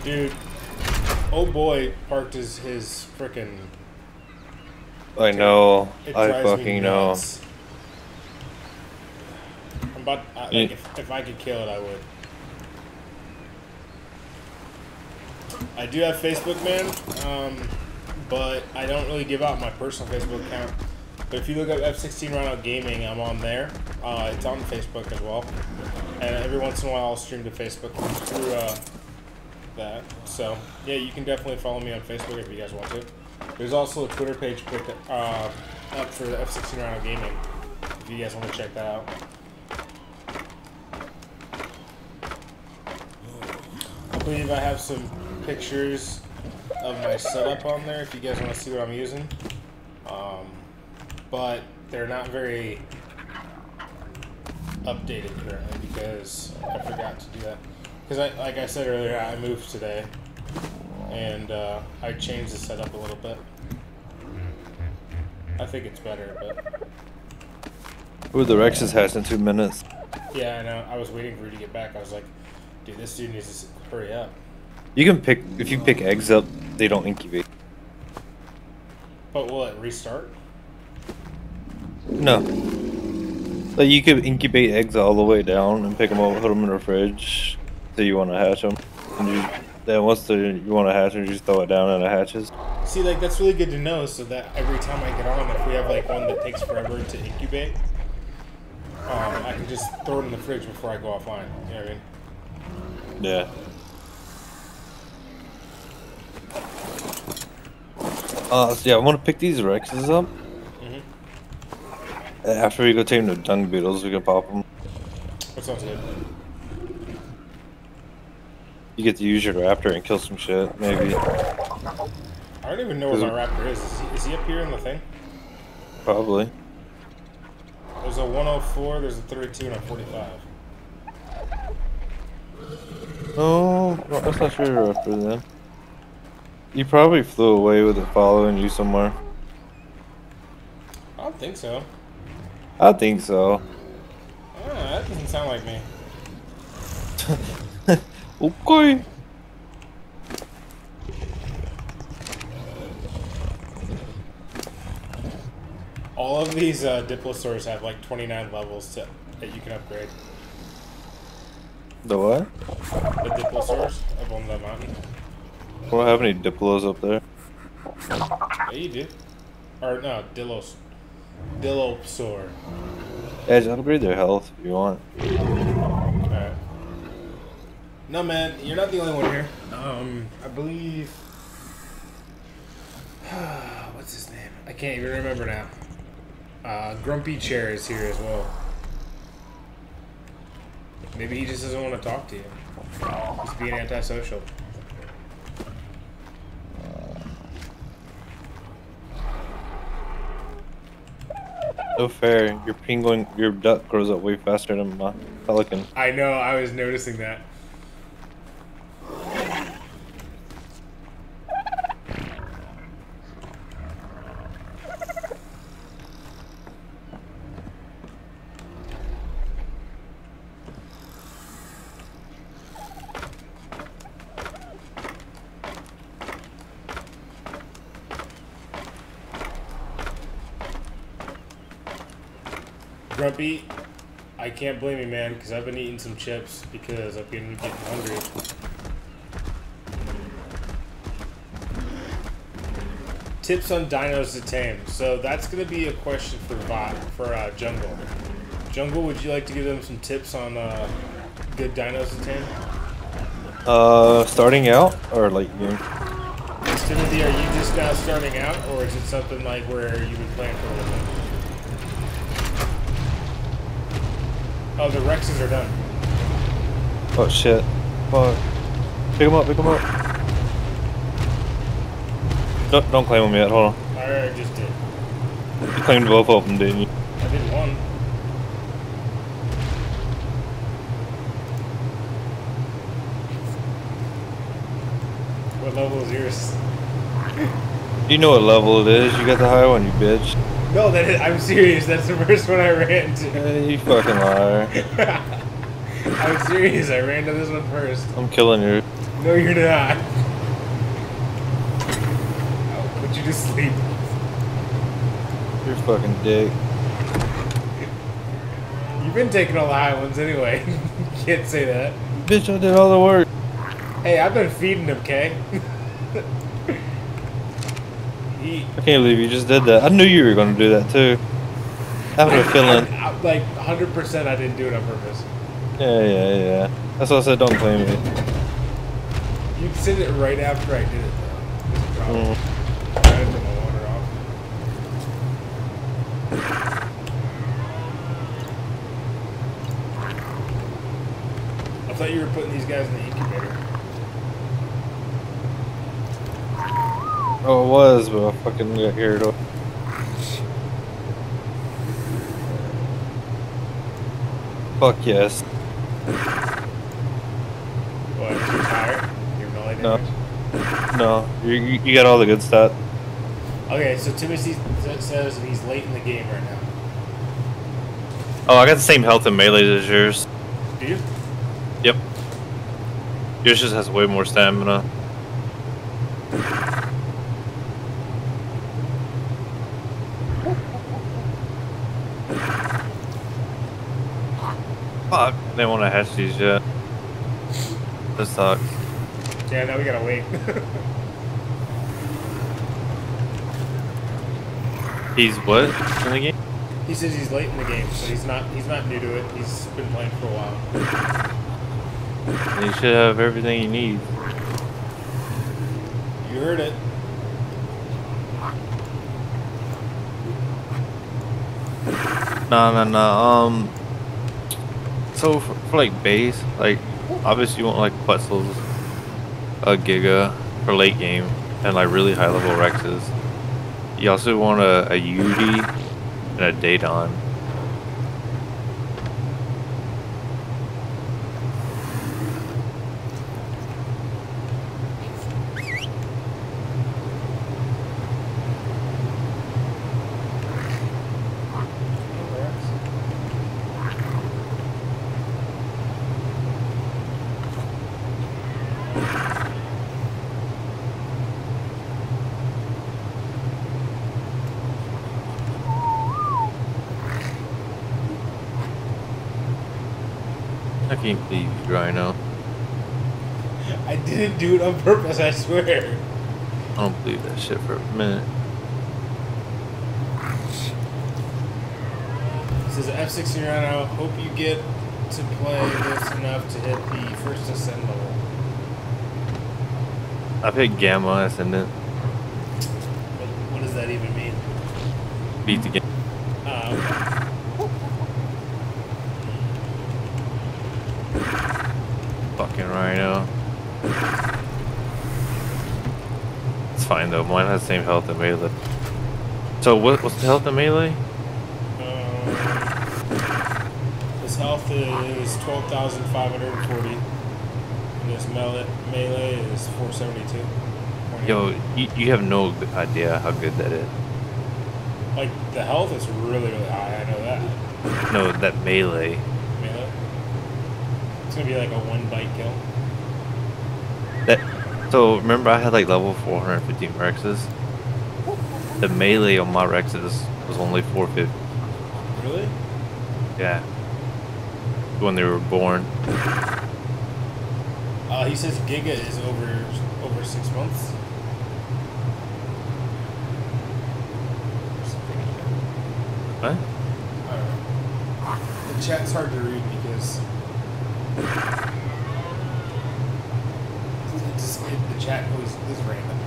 Dude, oh boy, parked his frickin'. I know. I fucking know. I'm about. Like, if I could kill it, I would. I do have Facebook, man, but I don't really give out my personal Facebook account. But if you look up F16 Rhino Gaming, I'm on there. It's on Facebook as well, and every once in a while I'll stream to Facebook through that. So yeah, you can definitely follow me on Facebook if you guys want to. There's also a Twitter page up for the F16 Rhino Gaming, if you guys want to check that out. believe I have some pictures of my setup on there if you guys want to see what I'm using. But they're not very updated currently because I forgot to do that. Because like I said earlier, I moved today and I changed the setup a little bit. I think it's better, but... Ooh, the Rex is hatched in 2 minutes. Yeah, I know. I was waiting for you to get back. I was like, dude, this dude needs to hurry up. You can pick, if you pick eggs up, they don't incubate. But will it restart? No. Like you could incubate eggs all the way down and pick them up, put them in the fridge, so you want to hatch them. And then once you want to hatch them, you just throw it down and it hatches. See, like, that's really good to know, so that every time I get on, if we have, like, one that takes forever to incubate, I can just throw it in the fridge before I go offline. You know what I mean? Yeah. So yeah, I want to pick these Rexes up. After we go tame the dung beetles, we can pop them. That sounds good. You get to use your raptor and kill some shit, maybe. I don't even know where my raptor is. Is he up here in the thing? Probably. There's a 104, there's a 32, and a 45. Oh, well, that's not your raptor then. You probably flew away with it following you somewhere. I don't think so. I think so. That doesn't sound like me. Okay. All of these diplosaurs have like 29 levels that you can upgrade. The what? The diplosaurs up on the mountain. I don't have any diplos up there. Yeah, you do. Or no, Dilosaur. Yeah, just upgrade their health if you want. Alright. No, man, you're not the only one here. I believe... what's his name? I can't even remember now. Grumpy Chair is here as well. Maybe he just doesn't want to talk to you. He's being antisocial. No fair. Your penguin, your duck grows up way faster than my pelican. I know, I was noticing that. Grumpy, I can't blame you, man, because I've been eating some chips because I've been getting hungry. Tips on dinos to tame. So that's going to be a question for Jungle. Jungle, would you like to give them some tips on good dinos to tame? Starting out or late game? Timothy, are you just now starting out, or is it something like where you've been playing for a little bit? Oh, the Rexes are done. Oh shit. Fuck. Pick him up, pick him up. Don't claim him yet, hold on. I just did. You claimed both of them, didn't you? I did one. What level is yours? You know what level it is, you got the high one, you bitch. No, I'm serious. That's the first one I ran to. You fucking liar. I'm serious. I ran to this one first. I'm killing you. No, you're not. I'll put you to sleep. You're fucking dick. You've been taking all the high ones anyway. You can't say that. Bitch, I did all the work. Hey, I've been feeding him, Kay. I can't believe you just did that. I knew you were going to do that too. I have a feeling. Like 100% I didn't do it on purpose. Yeah. That's why I said don't claim it. You said it right after I did it though. There's a problem. I had to put my water off. I thought you were putting these guys in the incubator. Oh, it was, but I fucking got carried away. Fuck yes. What, you're tired? You're melee No. damage? No, you got all the good stuff. Okay, so Timothy says he's late in the game right now. Oh, I got the same health and melee as yours. Do you? Yep. Yours just has way more stamina. Fuck, they didn't want to hatch these yet. This sucks. Yeah, now we gotta wait. He's what in the game? He says he's late in the game, so he's not new to it. He's been playing for a while. You should have everything you need. You heard it. No. So for like base, like obviously you want like Quetzals, a Giga for late game, and like really high level Rexes. You also want a Yudi and a Daedon. I can't believe you right now. I didn't do it on purpose, I swear. I don't believe that shit for a minute. It says F16 right now. Hope you get to play this enough to hit the first ascend level. I've hit Gamma Ascendant. What does that even mean? Beat the game. Okay. Fucking rhino. It's fine though, mine has the same health and melee. So what's the health and melee? His health is 12,540. And his melee is 472. Yo, you have no idea how good that is. Like, the health is really, really high, I know that. No, that melee. Melee? It's gonna be like a 1 bite kill. So remember I had like level 415 Rexes? The melee on my Rexes was only 450. Really? Yeah. When they were born. He says Giga is over 6 months. What? I don't know. The chat's hard to read because the chat always is random.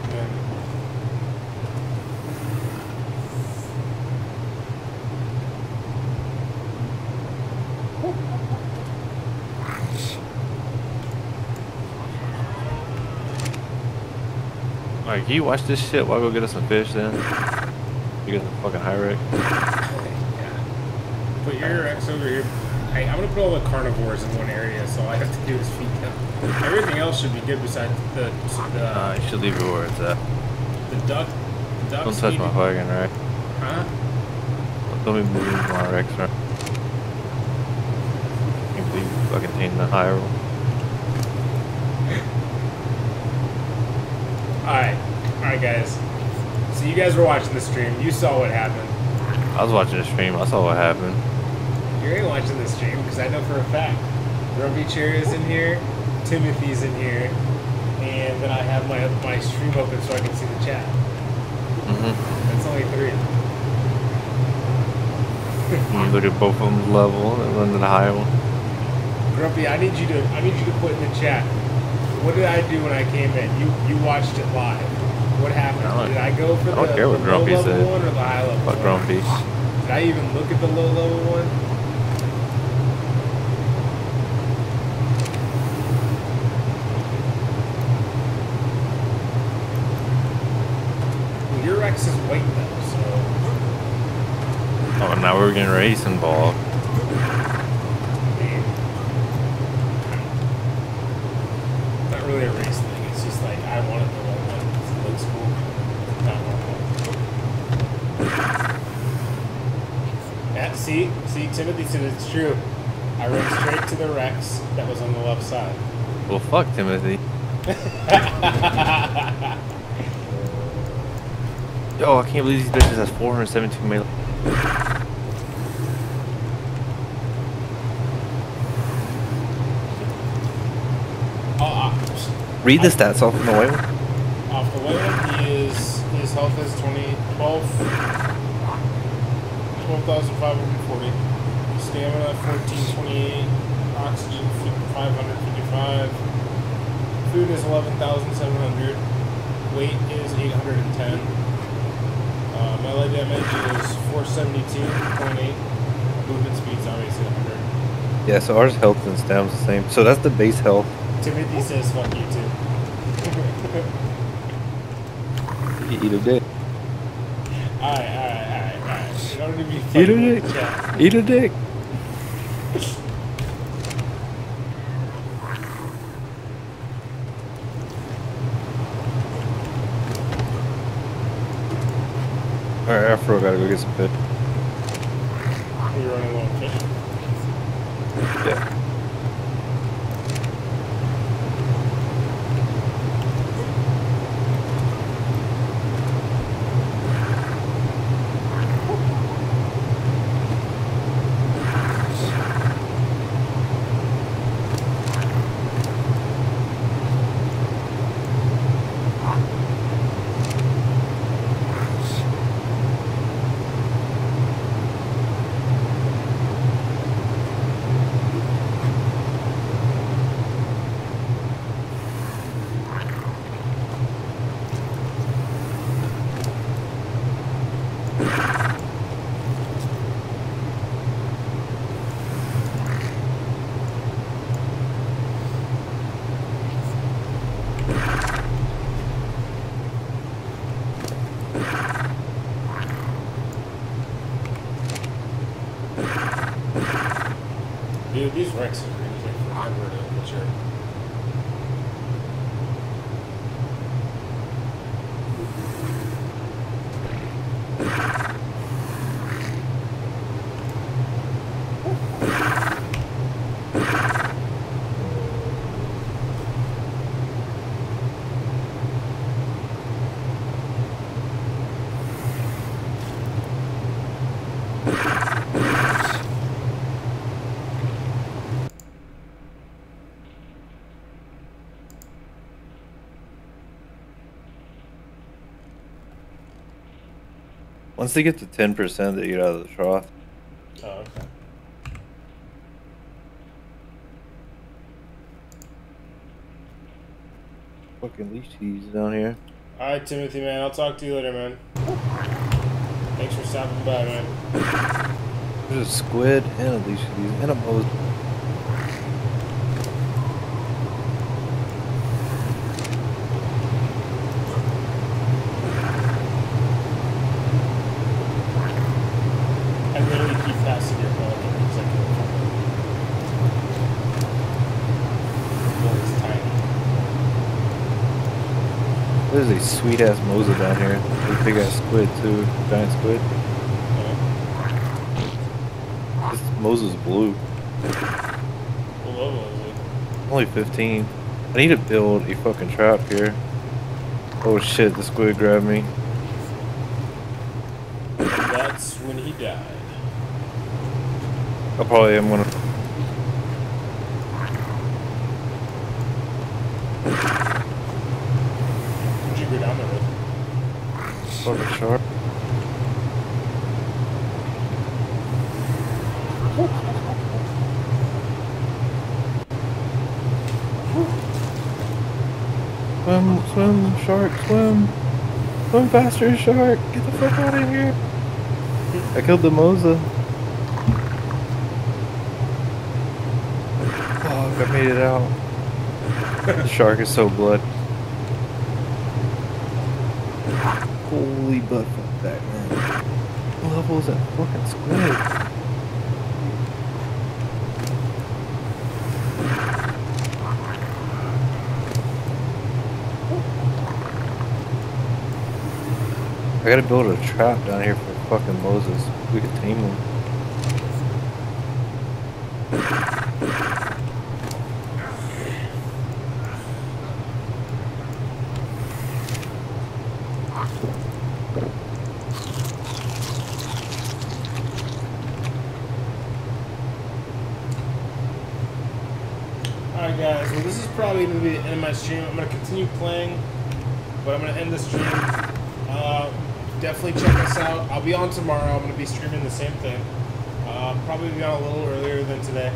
Alright, can you watch this shit while I go get us some fish then? You get some fucking high wreck. Yeah. Put your X over here. I'm gonna put all the carnivores in one area, so all I have to do is feed them. Everything else should be good besides the You should leave it where it's at. the duck. Don't touch my fucking wreck. Huh? Don't be moving my wrecks, right? You can be fucking taking the high roll. Alright guys. So you guys were watching the stream, you saw what happened. I was watching the stream, I saw what happened. You ain't watching the stream because I know for a fact. Ruby Chair is in here, Timothy's in here, and then I have my stream open so I can see the chat. That's only 3 of them. You look at both of them level and then the high one. Grumpy, I need you to put in the chat. What did I do when I came in? You watched it live. What happened? Did I go for the low level one or the high level one? Fuck Grumpy. Did I even look at the low level one? This is white though, so. Oh, now we're getting race involved. Not really a race thing. It's just like I wanted the white one. It looks cool. Not normal. Yeah, see, Timothy said it's true. I ran straight to the Rex that was on the left side. Well, fuck Timothy. Yo, I can't believe these bitches has 472 melee. Read the stats off the white one. Off the white one, his health is 12,540. Stamina 1428. Oxygen 555. Food is 11,700. Weight is 810. Melee damage is 472.8. Movement speed's obviously 100. Yeah, so ours health and stam's the same. So that's the base health. Timothy says fuck you too. You eat a dick. Alright. You don't need to be Eat a funny dick. with the chat. Eat a dick. Alright, Afro gotta go get some fish. You're running low on fish. Yeah. Dude, these Rexes are going to take forever to mature. Once they get to 10%, they get out of the trough. Oh, okay. Fucking leash cheese down here. Alright, Timothy, man. I'll talk to you later, man. Thanks for stopping by, man. There's a squid and a leash cheese and a Mose. I literally keep passing your ball because I can't cover it. The ball is tiny. There's a sweet ass Mosa down here. There's a big ass squid too. Giant squid. Yeah. This Mosa's blue. What level is it? Only 15. I need to build a fucking trap here. Oh shit, the squid grabbed me. And that's when he died. I probably am gonna. Where'd you go down there with? Fucking shark. Swim, swim, shark, swim. Swim faster, shark. Get the fuck out of here. I killed the Mosa. Fuck, I made it out. The shark is so blood. Holy butt fuck that, man. What level is that fucking squid? I gotta build a trap down here for fucking Moses. We could tame him. Alright guys, well this is probably going to be the end of my stream. I'm going to continue playing, but I'm going to end the stream. Definitely check us out. I'll be on tomorrow. I'm going to be streaming the same thing. Probably be on a little earlier than today.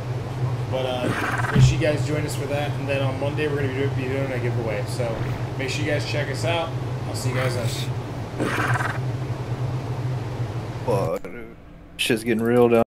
But make sure you guys join us for that. And then on Monday we're going to be doing a giveaway. So make sure you guys check us out. I'll see you guys then. Fuck, dude. Shit's getting real down.